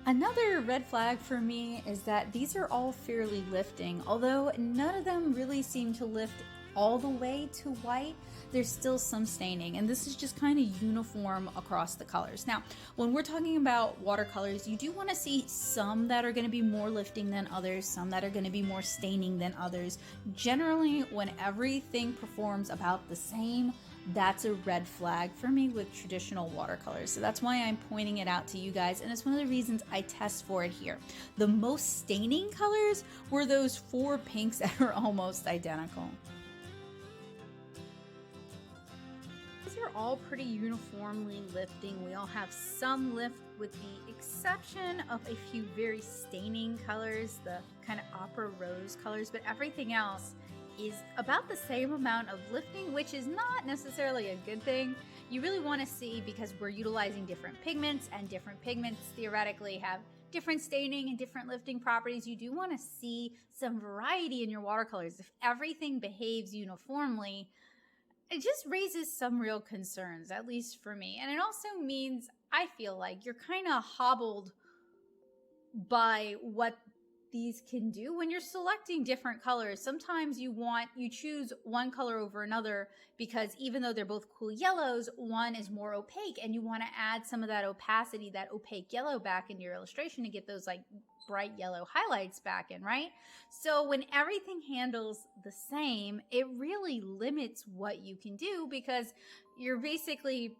Another red flag for me is that these are all fairly lifting, although none of them really seem to lift all the way to white. There's still some staining, and this is just kind of uniform across the colors. Now, when we're talking about watercolors, you do want to see some that are going to be more lifting than others, some that are going to be more staining than others. Generally, when everything performs about the same, that's a red flag for me with traditional watercolors. So that's why I'm pointing it out to you guys, and it's one of the reasons I test for it here. The most staining colors were those 4 pinks that are almost identical. These are all pretty uniformly lifting. We all have some lift with the exception of a few very staining colors, the kind of opera rose colors, but everything else is about the same amount of lifting, which is not necessarily a good thing. You really want to see, because we're utilizing different pigments, and different pigments theoretically have different staining and different lifting properties. You do want to see some variety in your watercolors. If everything behaves uniformly, it just raises some real concerns, at least for me. And it also means, I feel like, you're kind of hobbled by what these can do when you're selecting different colors. Sometimes you choose one color over another because even though they're both cool yellows, one is more opaque, and you want to add some of that opacity, that opaque yellow back into your illustration to get those like bright yellow highlights back in, right? So when everything handles the same, it really limits what you can do, because you're basically,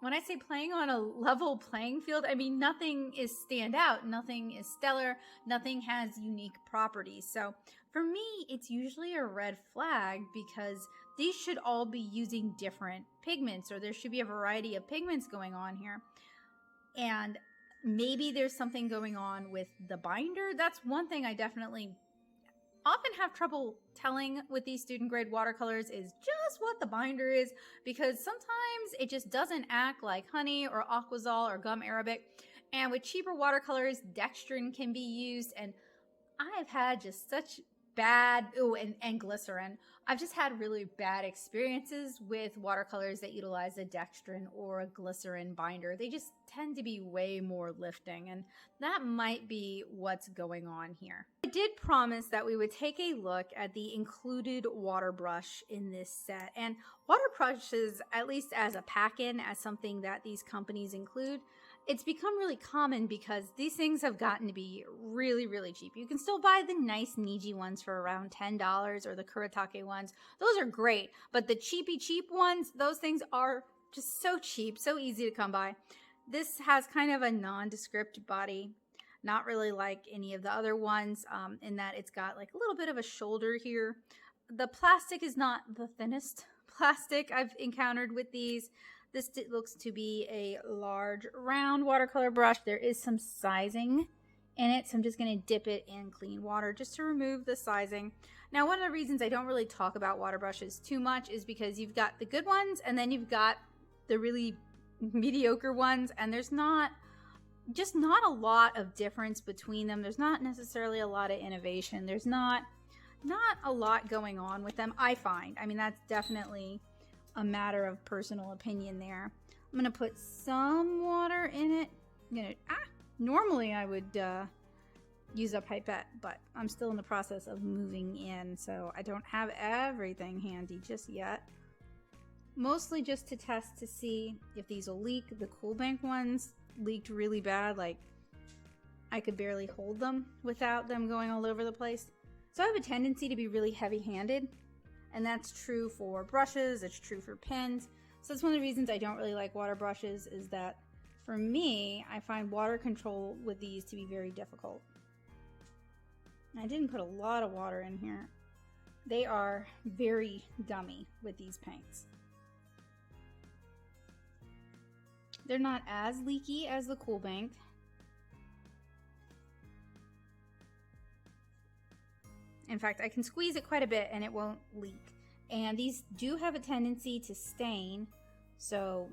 when I say playing on a level playing field, I mean nothing is standout, nothing is stellar, nothing has unique properties. So for me, it's usually a red flag, because these should all be using different pigments, or there should be a variety of pigments going on here. And maybe there's something going on with the binder. That's one thing I definitely often have trouble telling with these student grade watercolors, is just what the binder is, because sometimes it just doesn't act like honey or aquazole or gum arabic. And with cheaper watercolors, dextrin can be used, and I've had just such bad, and glycerin. I've just had really bad experiences with watercolors that utilize a dextrin or a glycerin binder. They just tend to be way more lifting, and that might be what's going on here. I did promise that we would take a look at the included water brush in this set, and water brushes, at least as a pack-in, as something that these companies include, it's become really common because these things have gotten to be really, really cheap. You can still buy the nice Niji ones for around $10, or the Kuretake ones. Those are great, but the cheap ones, those things are just so cheap, so easy to come by. This has kind of a nondescript body, not really like any of the other ones, in that it's got like a little bit of a shoulder here. The plastic is not the thinnest plastic I've encountered with these. This looks to be a large round watercolor brush. There is some sizing in it, so I'm just going to dip it in clean water just to remove the sizing. Now, one of the reasons I don't really talk about water brushes too much is because you've got the good ones, and then you've got the really mediocre ones, and there's not a lot of difference between them. There's not necessarily a lot of innovation. There's not a lot going on with them, I find. I mean, that's definitely a matter of personal opinion there. I'm gonna put some water in it. Normally I would use a pipette, but I'm still in the process of moving in, so I don't have everything handy just yet. Mostly just to test to see if these will leak. The Cool Bank ones leaked really bad, like I could barely hold them without them going all over the place. So I have a tendency to be really heavy-handed, and that's true for brushes, it's true for pens. So that's one of the reasons I don't really like water brushes, is that for me, I find water control with these to be very difficult. I didn't put a lot of water in here. They are very gummy with these paints. They're not as leaky as the Cool Bank. In fact, I can squeeze it quite a bit and it won't leak. And these do have a tendency to stain, so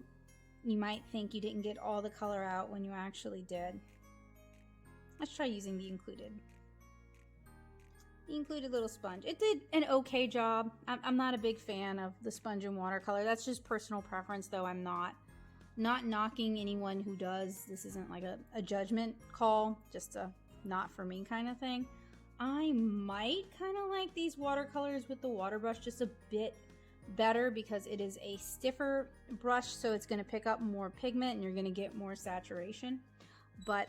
you might think you didn't get all the color out when you actually did. Let's try using the included little sponge. It did an okay job. I'm not a big fan of the sponge and watercolor. That's just personal preference, though. I'm not knocking anyone who does. This isn't like a judgment call, just a not for me kind of thing. I might kind of like these watercolors with the water brush just a bit better because it is a stiffer brush, so it's going to pick up more pigment and you're going to get more saturation. But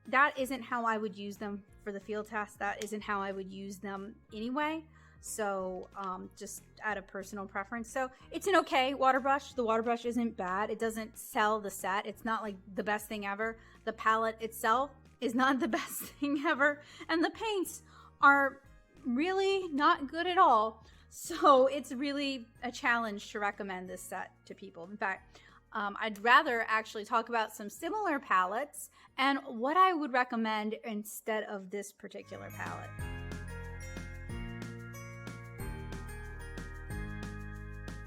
that isn't how I would use them for the field test. That isn't how I would use them anyway. So just out of personal preference. So it's an okay water brush. The water brush isn't bad. It doesn't sell the set. It's not like the best thing ever. The palette itself is not the best thing ever. And the paints are really not good at all. So it's really a challenge to recommend this set to people. In fact, I'd rather actually talk about some similar palettes and what I would recommend instead of this particular palette.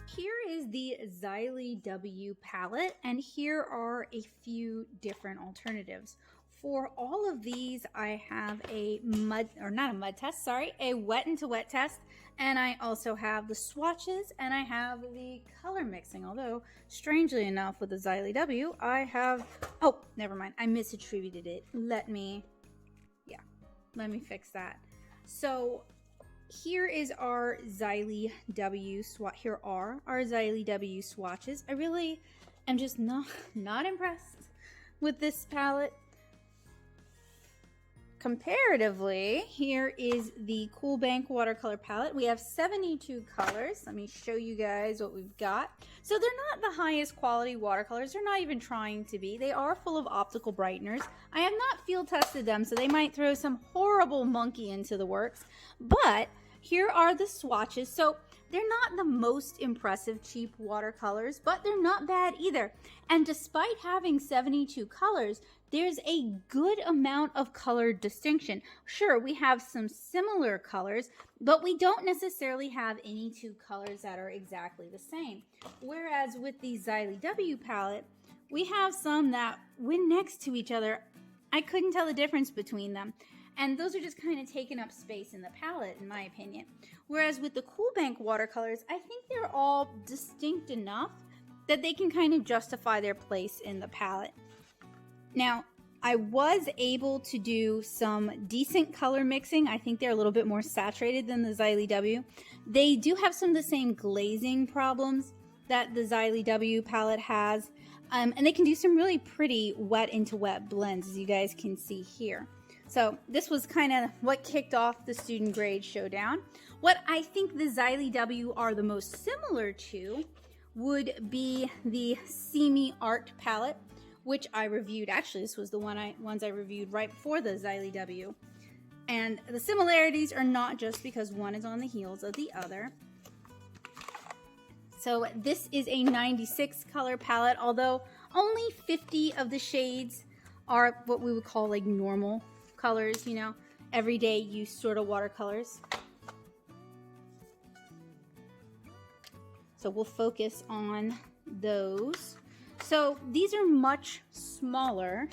Here is the XileyW palette, and here are a few different alternatives. For all of these, I have a wet into wet test, and I also have the swatches, and I have the color mixing. Although, strangely enough, with the XileyW, I have, oh, never mind, I misattributed it. Let me fix that. So here is our XileyW swatch. Here are our XileyW swatches. I really am just not impressed with this palette. Comparatively, here is the Cool Bank watercolor palette. We have 72 colors. Let me show you guys what we've got. So they're not the highest quality watercolors. They're not even trying to be. They are full of optical brighteners. I have not field tested them, so they might throw some horrible monkey into the works. But here are the swatches. So they're not the most impressive cheap watercolors, but they're not bad either. And despite having 72 colors, there's a good amount of color distinction. Sure, we have some similar colors, but we don't necessarily have any two colors that are exactly the same. Whereas with the XileyW palette, we have some that, when next to each other, I couldn't tell the difference between them. And those are just kind of taking up space in the palette, in my opinion. Whereas with the Cool Bank watercolors, I think they're all distinct enough that they can kind of justify their place in the palette. Now, I was able to do some decent color mixing. I think they're a little bit more saturated than the XileyW. They do have some of the same glazing problems that the XileyW palette has. And they can do some really pretty wet into wet blends, as you guys can see here. So this was kind of what kicked off the student grade showdown. What I think the XileyW are the most similar to would be the See Art palette, which I reviewed. Actually, this was the ones I reviewed right before the XileyW. And the similarities are not just because one is on the heels of the other. So this is a 96 color palette, although only 50 of the shades are what we would call like normal colors, you know, everyday use sort of watercolors. So we'll focus on those. So these are much smaller.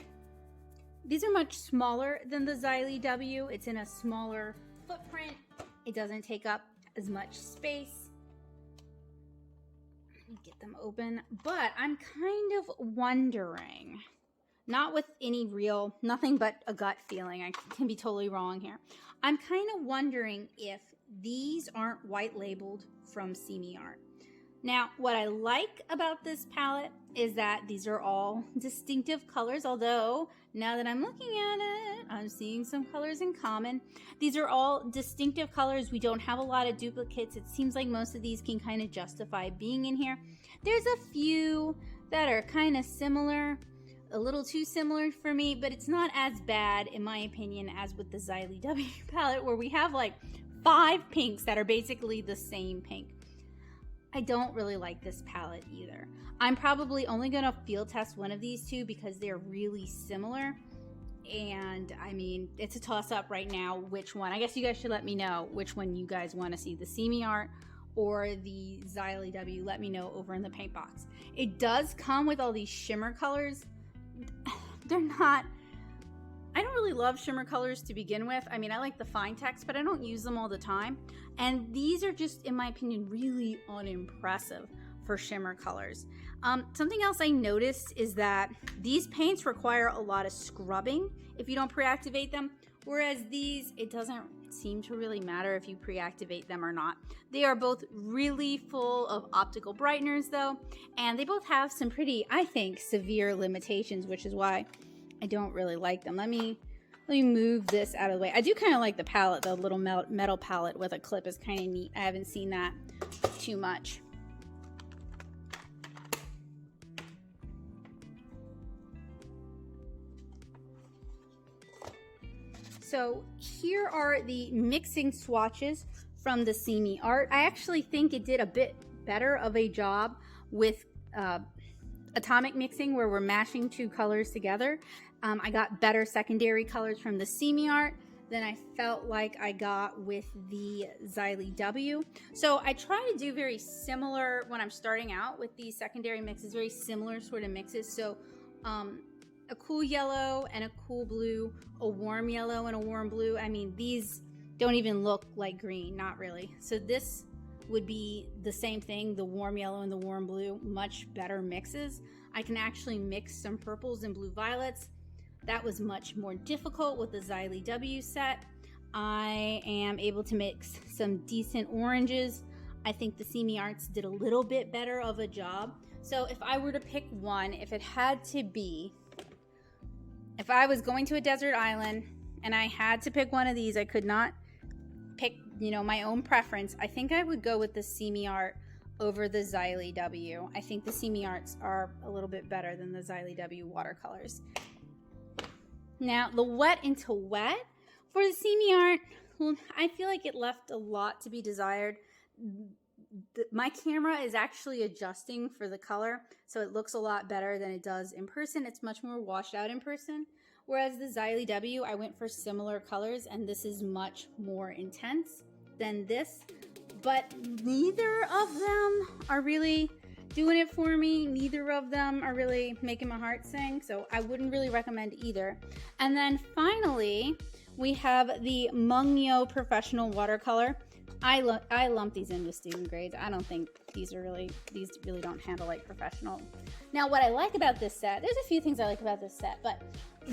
These are much smaller than the XileyW. It's in a smaller footprint. It doesn't take up as much space. Let me get them open. But I'm kind of wondering, not with any real, nothing but a gut feeling. I can be totally wrong here. I'm kind of wondering if these aren't white labeled from See Art. Now, what I like about this palette is that these are all distinctive colors, although now that I'm looking at it, I'm seeing some colors in common. These are all distinctive colors. We don't have a lot of duplicates. It seems like most of these can kind of justify being in here. There's a few that are kind of similar, a little too similar for me, but it's not as bad, in my opinion, as with the XileyW palette, where we have like 5 pinks that are basically the same pink. I don't really like this palette either. I'm probably only going to field test one of these two because they're really similar. And I mean, it's a toss-up right now which one. I guess you guys should let me know which one you guys want to see, the Simi Art or the XileyW. Let me know over in the paint box. It does come with all these shimmer colors. They're not, I don't really love shimmer colors to begin with. I mean, I like the fine text, but I don't use them all the time. And these are just, in my opinion, really unimpressive for shimmer colors. Something else I noticed is that these paints require a lot of scrubbing if you don't pre-activate them, whereas these, it doesn't seem to really matter if you pre-activate them or not. They are both really full of optical brighteners though, and they both have some pretty, I think, severe limitations, which is why I don't really like them. Let me move this out of the way. I do kind of like the palette, the little metal palette with a clip is kind of neat. I haven't seen that too much. So here are the mixing swatches from the Simi Art. I actually think it did a bit better of a job with atomic mixing, where we're mashing two colors together. I got better secondary colors from the Simi Art than I felt like I got with the XileyW. So I try to do very similar when I'm starting out with these secondary mixes, very similar sort of mixes. So a cool yellow and a cool blue, a warm yellow and a warm blue. I mean, these don't even look like green, not really. So this would be the same thing, the warm yellow and the warm blue, much better mixes. I can actually mix some purples and blue violets. That was much more difficult with the XileyW set. I am able to mix some decent oranges. I think the Simi Arts did a little bit better of a job. So if I were to pick one, if it had to be, if I was going to a desert island and I had to pick one of these, I could not pick, you know, my own preference. I think I would go with the Simi Art over the XileyW. I think the Simi Arts are a little bit better than the XileyW watercolors. Now, the wet into wet for the Simi Art, well, I feel like it left a lot to be desired. My camera is actually adjusting for the color, so it looks a lot better than it does in person. It's much more washed out in person. Whereas the XileyW, I went for similar colors, and this is much more intense than this. But neither of them are really doing it for me. Neither of them are really making my heart sing, so I wouldn't really recommend either. And then finally, we have the Mungyo Professional Watercolor. I lump these in with student grades. I don't think these really don't handle like professional. Now, what I like about this set, there's a few things I like about this set, but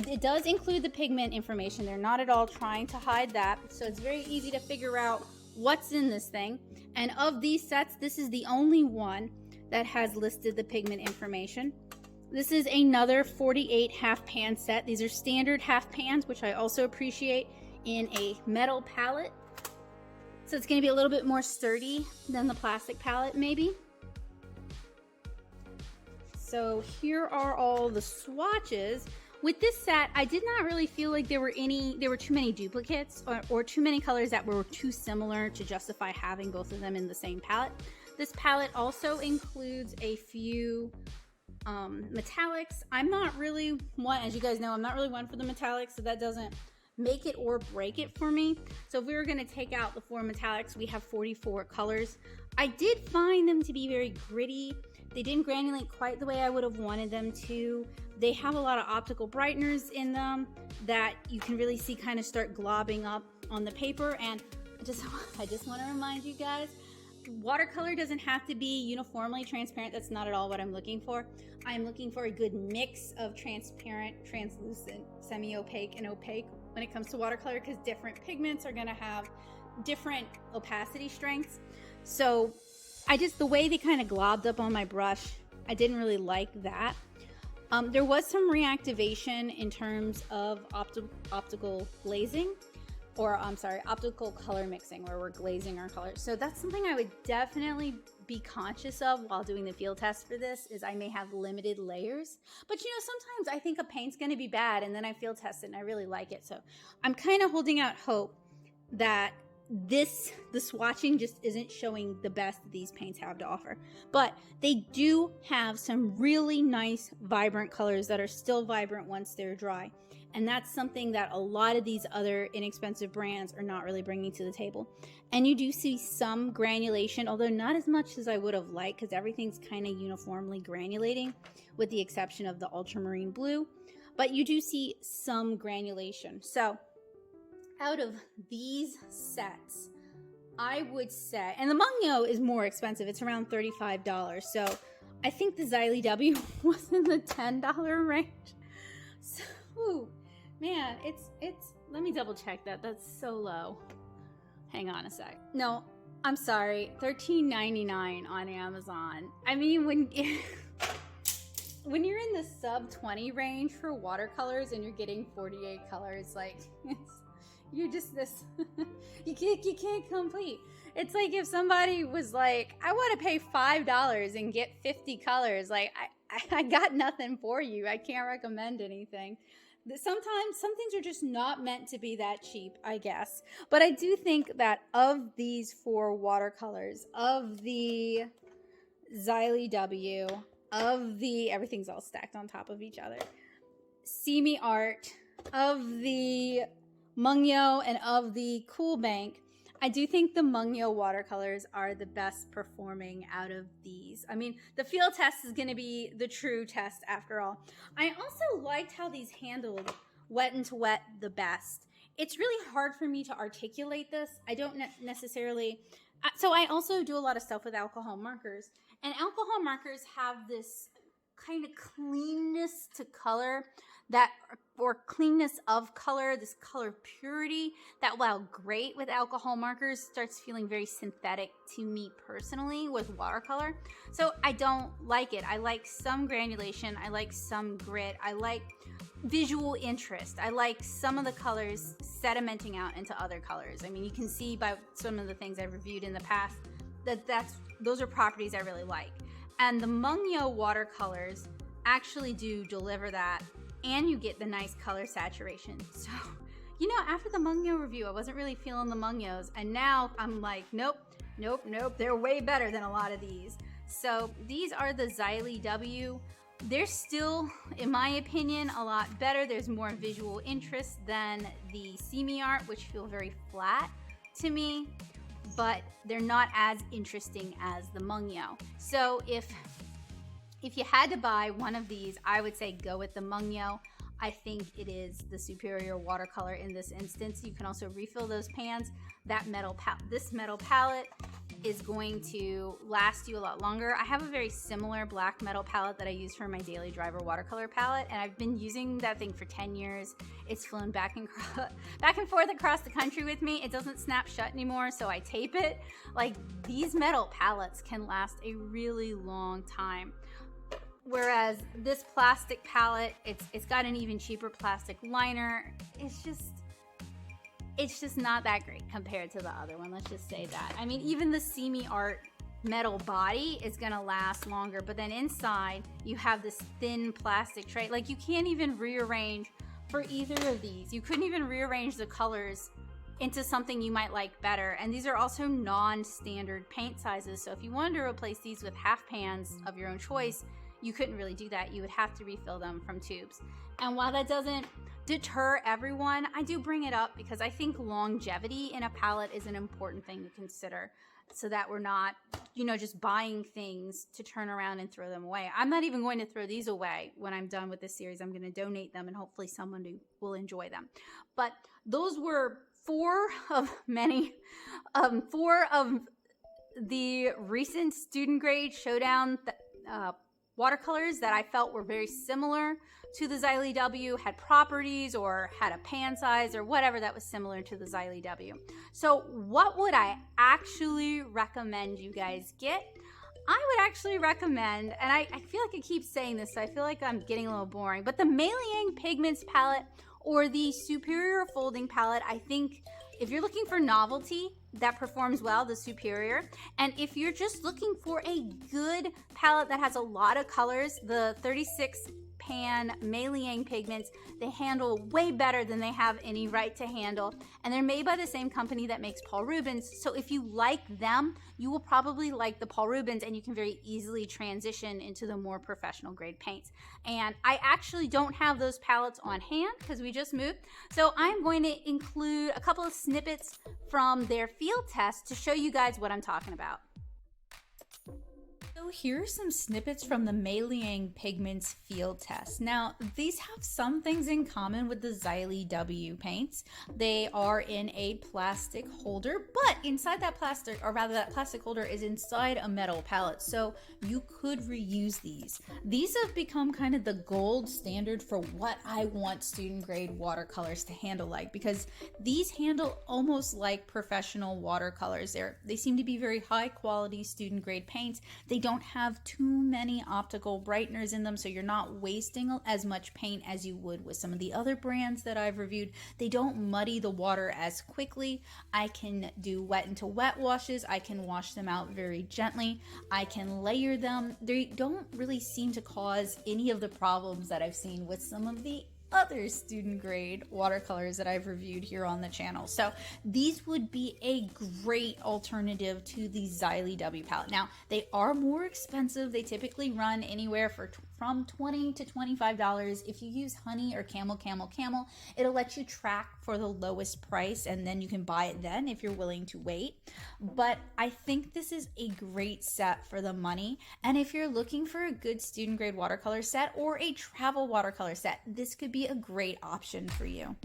it does include the pigment information. They're not at all trying to hide that, so it's very easy to figure out what's in this thing. And of these sets, this is the only one that has listed the pigment information. This is another 48 half pan set. These are standard half pans, which I also appreciate, in a metal palette. So it's going to be a little bit more sturdy than the plastic palette, maybe. So here are all the swatches. With this set, I did not really feel like there were too many duplicates or too many colors that were too similar to justify having both of them in the same palette. This palette also includes a few metallics. I'm not really one, as you guys know, I'm not really one for the metallics, so that doesn't make it or break it for me. So if we were going to take out the 4 metallics, we have 44 colors. I did find them to be very gritty. They didn't granulate quite the way I would have wanted them to. They have a lot of optical brighteners in them that you can really see kind of start globbing up on the paper. And I just want to remind you guys, watercolor doesn't have to be uniformly transparent. That's not at all what I'm looking for. I'm looking for a good mix of transparent, translucent, semi-opaque, and opaque when it comes to watercolor, because different pigments are going to have different opacity strengths. So the way they kind of globbed up on my brush, I didn't really like that. There was some reactivation in terms of optical glazing, or I'm sorry, optical color mixing, where we're glazing our colors. So that's something I would definitely be conscious of while doing the field test for this, is I may have limited layers. But you know, sometimes I think a paint's gonna be bad and then I field test it and I really like it. So I'm kind of holding out hope that the swatching just isn't showing the best that these paints have to offer. But they do have some really nice, vibrant colors that are still vibrant once they're dry. And that's something that a lot of these other inexpensive brands are not really bringing to the table. And you do see some granulation, although not as much as I would have liked, because everything's kind of uniformly granulating, with the exception of the ultramarine blue. But you do see some granulation. So out of these sets, I would say, and the Mungyo is more expensive. It's around $35. So I think the XileyW was in the $10 range. So, ooh, man, it's, let me double check that. That's so low. Hang on a sec. No, I'm sorry. $13.99 on Amazon. I mean, when you're in the sub 20 range for watercolors and you're getting 48 colors, like, you're just this, you can't complete. It's like if somebody was like, I want to pay $5 and get 50 colors. Like, I got nothing for you. I can't recommend anything. Sometimes some things are just not meant to be that cheap, I guess. But I do think that of these 4 watercolors, of the XileyW, of the, everything's all stacked on top of each other, See Me Art, of the Mungyo, and of the Cool Bank, I do think the Mungyo watercolors are the best performing out of these. I mean, the field test is going to be the true test after all. I also liked how these handled wet and to wet the best. It's really hard for me to articulate this. I don't necessarily... So I also do a lot of stuff with alcohol markers. And alcohol markers have this kind of cleanness to color that, or cleanness of color, this color purity that, while great with alcohol markers, starts feeling very synthetic to me personally with watercolor. So I don't like it. I like some granulation. I like some grit. I like visual interest. I like some of the colors sedimenting out into other colors. I mean, you can see by some of the things I've reviewed in the past that those are properties I really like. And the Mungyo watercolors actually do deliver that, and you get the nice color saturation. So, you know, after the Mungyo review, I wasn't really feeling the Mungyos, and now I'm like, nope, they're way better than a lot of these. So these are the XileyW. They're still, in my opinion, a lot better. There's more visual interest than the See Me Art, which feel very flat to me, but they're not as interesting as the Mungyo. So if you had to buy one of these, I would say go with the Mungyo. I think it is the superior watercolor in this instance. You can also refill those pans. This metal palette is going to last you a lot longer. I have a very similar black metal palette that I use for my Daily Driver watercolor palette, and I've been using that thing for 10 years. It's flown back and forth across the country with me. It doesn't snap shut anymore, so I tape it. Like, these metal palettes can last a really long time. Whereas this plastic palette, it's got an even cheaper plastic liner. It's just not that great compared to the other one. Let's just say that. I mean, even the See Me Art metal body is gonna last longer, but then inside you have this thin plastic tray. Like, you can't even rearrange for either of these. You couldn't even rearrange the colors into something you might like better. And these are also non-standard paint sizes. So if you wanted to replace these with half pans of your own choice, you couldn't really do that. You would have to refill them from tubes. And while that doesn't deter everyone, I do bring it up because I think longevity in a palette is an important thing to consider, so that we're not, you know, just buying things to turn around and throw them away. I'm not even going to throw these away when I'm done with this series. I'm going to donate them, and hopefully someone will enjoy them. But those were 4 of the recent student grade Showdown watercolors that I felt were very similar to the XileyW, had properties or had a pan size or whatever that was similar to the XileyW. So what would I actually recommend you guys get? I would actually recommend, and I feel like I keep saying this, so I feel like I'm getting a little boring, but the Meiliang Pigments palette or the Superior Folding palette. I think if you're looking for novelty that performs well, the Superior. And if you're just looking for a good palette that has a lot of colors, the 36 pan Meiliang Pigments. They handle way better than they have any right to handle, and they're made by the same company that makes Paul Rubens. So if you like them, you will probably like the Paul Rubens, and you can very easily transition into the more professional grade paints. And I actually don't have those palettes on hand because we just moved, so I'm going to include a couple of snippets from their field test to show you guys what I'm talking about. So here are some snippets from the Meiliang Pigments field test. Now, these have some things in common with the XileyW paints. They are in a plastic holder, but inside that plastic, or rather that plastic holder is inside a metal palette, so you could reuse these. These have become kind of the gold standard for what I want student grade watercolors to handle like, because these handle almost like professional watercolors. They seem to be very high quality student grade paints. They don't have too many optical brighteners in them, so you're not wasting as much paint as you would with some of the other brands that I've reviewed. They don't muddy the water as quickly. I can do wet into wet washes. I can wash them out very gently. I can layer them. They don't really seem to cause any of the problems that I've seen with some of the other student grade watercolors that I've reviewed here on the channel. So these would be a great alternative to the XileyW palette. Now, they are more expensive. They typically run anywhere from $20 to $25. If you use Honey or Camel, it'll let you track for the lowest price, and then you can buy it then if you're willing to wait. But I think this is a great set for the money, and if you're looking for a good student grade watercolor set or a travel watercolor set, this could be a great option for you.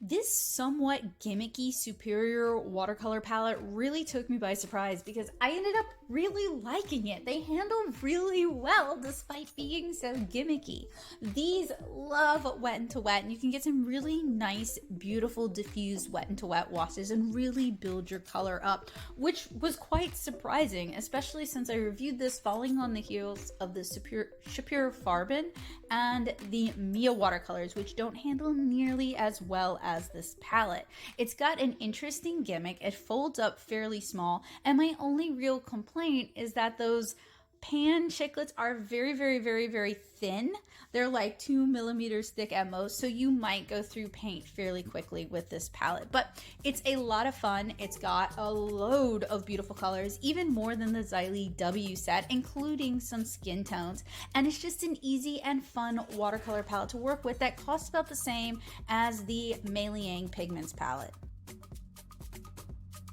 This somewhat gimmicky Superior watercolor palette really took me by surprise because I ended up really liking it. They handle really well despite being so gimmicky. These love wet into wet, and you can get some really nice, beautiful diffused wet into wet washes and really build your color up, which was quite surprising, especially since I reviewed this following on the heels of the Superior Farben and the Mia watercolors, which don't handle nearly as well as this palette. It's got an interesting gimmick. It folds up fairly small, and my only real complaint is that those pan chiclets are very thin. They're like 2 millimeters thick at most, so you might go through paint fairly quickly with this palette. But it's a lot of fun. It's got a load of beautiful colors, even more than the XileyW set, including some skin tones. And it's just an easy and fun watercolor palette to work with that costs about the same as the Meiliang Pigments palette.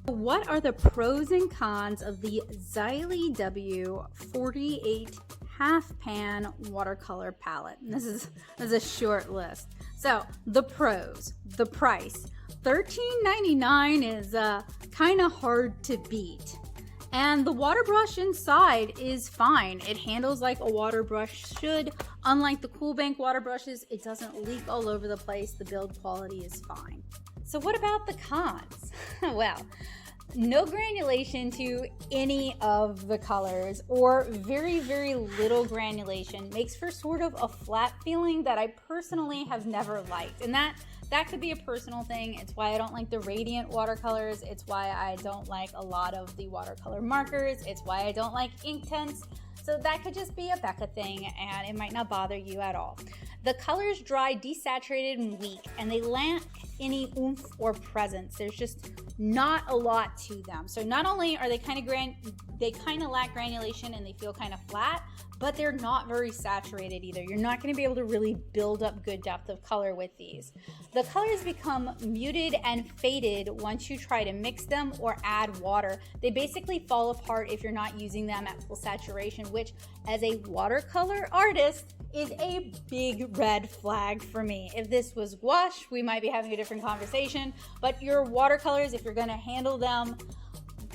What are the pros and cons of the XileyW 48 half pan watercolor palette? And this is a short list. So the pros, the price, $13.99 is kind of hard to beat. And the water brush inside is fine. It handles like a water brush should. Unlike the Cool Bank water brushes, it doesn't leak all over the place. The build quality is fine. So what about the cons? Well, no granulation to any of the colors, or very little granulation makes for sort of a flat feeling that I personally have never liked. And that could be a personal thing. It's why I don't like the Radiant watercolors. It's why I don't like a lot of the watercolor markers. It's why I don't like Inktense. So that could just be a Becca thing, and it might not bother you at all. The colors dry desaturated and weak, and they lack any oomph or presence. There's just not a lot to them. So not only are they kind of lack granulation and they feel kind of flat, but they're not very saturated either. You're not going to be able to really build up good depth of color with these. The colors become muted and faded once you try to mix them or add water. They basically fall apart if you're not using them at full saturation, which as a watercolor artist is a big red flag for me. If this was gouache, we might be having a different conversation, but your watercolors, if you're going to handle them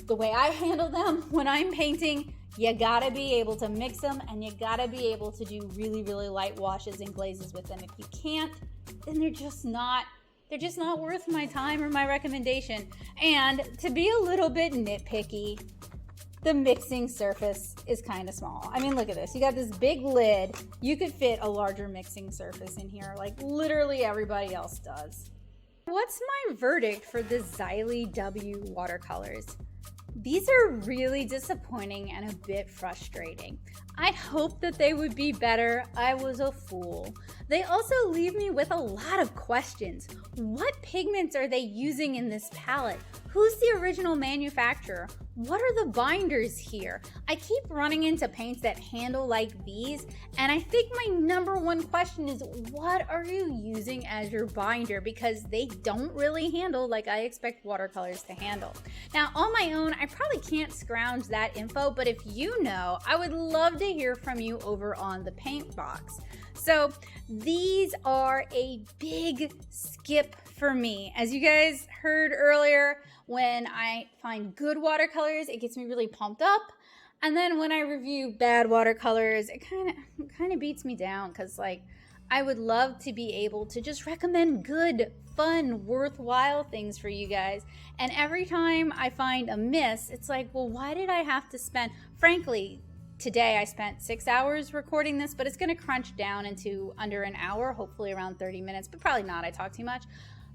the way I handle them when I'm painting, you gotta be able to mix them, and you gotta be able to do really light washes and glazes with them. If you can't, then they're just not worth my time or my recommendation. And to be a little bit nitpicky, the mixing surface is kind of small. I mean, look at this. You got this big lid. You could fit a larger mixing surface in here, like literally everybody else does. What's my verdict for the XileyW watercolors? These are really disappointing and a bit frustrating. I hoped that they would be better. I was a fool. They also leave me with a lot of questions. What pigments are they using in this palette? Who's the original manufacturer? What are the binders here? I keep running into paints that handle like these, and I think my number one question is, what are you using as your binder? Because they don't really handle like I expect watercolors to handle. Now, on my own, I probably can't scrounge that info, but if you know, I would love to hear from you over on the paint box. So these are a big skip for me. As you guys heard earlier, when I find good watercolors, it gets me really pumped up. And then when I review bad watercolors, it kind of beats me down, because like I would love to be able to just recommend good, fun, worthwhile things for you guys. And every time I find a miss, it's like, well, why did I have to spend, frankly, today I spent 6 hours recording this, but it's going to crunch down into under an hour, hopefully around 30 minutes, but probably not. I talk too much.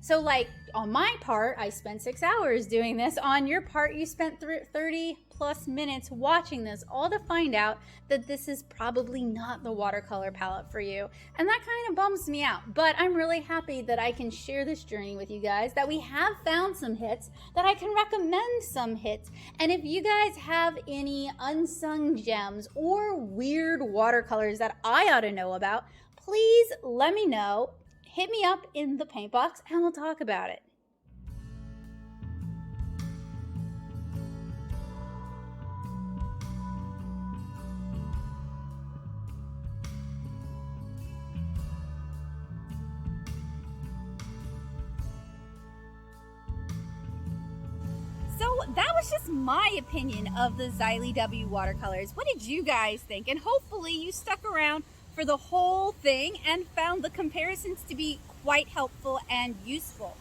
So like on my part, I spent 6 hours doing this. On your part, you spent 30 plus minutes watching this, all to find out that this is probably not the watercolor palette for you. And that kind of bums me out. But I'm really happy that I can share this journey with you guys, that we have found some hits, that I can recommend some hits. And if you guys have any unsung gems or weird watercolors that I ought to know about, please let me know. Hit me up in the paint box and we'll talk about it. So that was just my opinion of the XileyW watercolors. What did you guys think? And hopefully you stuck around for the whole thing and found the comparisons to be quite helpful and useful.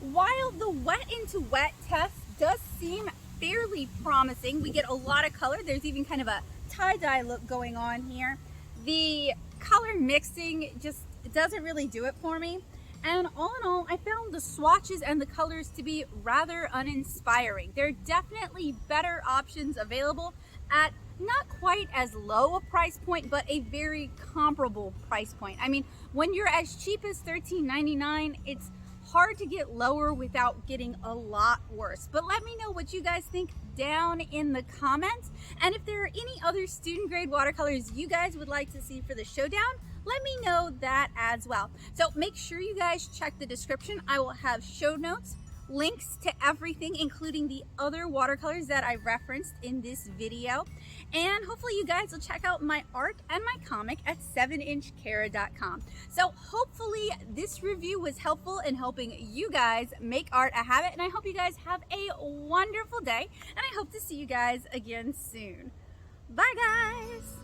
While the wet into wet test does seem fairly promising, we get a lot of color. There's even kind of a tie-dye look going on here. The color mixing just doesn't really do it for me. And all in all, I found the swatches and the colors to be rather uninspiring. There are definitely better options available at not quite as low a price point, but a very comparable price point. I mean, when you're as cheap as $13.99, it's hard to get lower without getting a lot worse. But let me know what you guys think down in the comments. And if there are any other student grade watercolors you guys would like to see for the Showdown, let me know that as well. So make sure you guys check the description. I will have show notes, links to everything, including the other watercolors that I referenced in this video. And hopefully you guys will check out my art and my comic at 7inchkara.com. So hopefully this review was helpful in helping you guys make art a habit, and I hope you guys have a wonderful day, and I hope to see you guys again soon. Bye guys!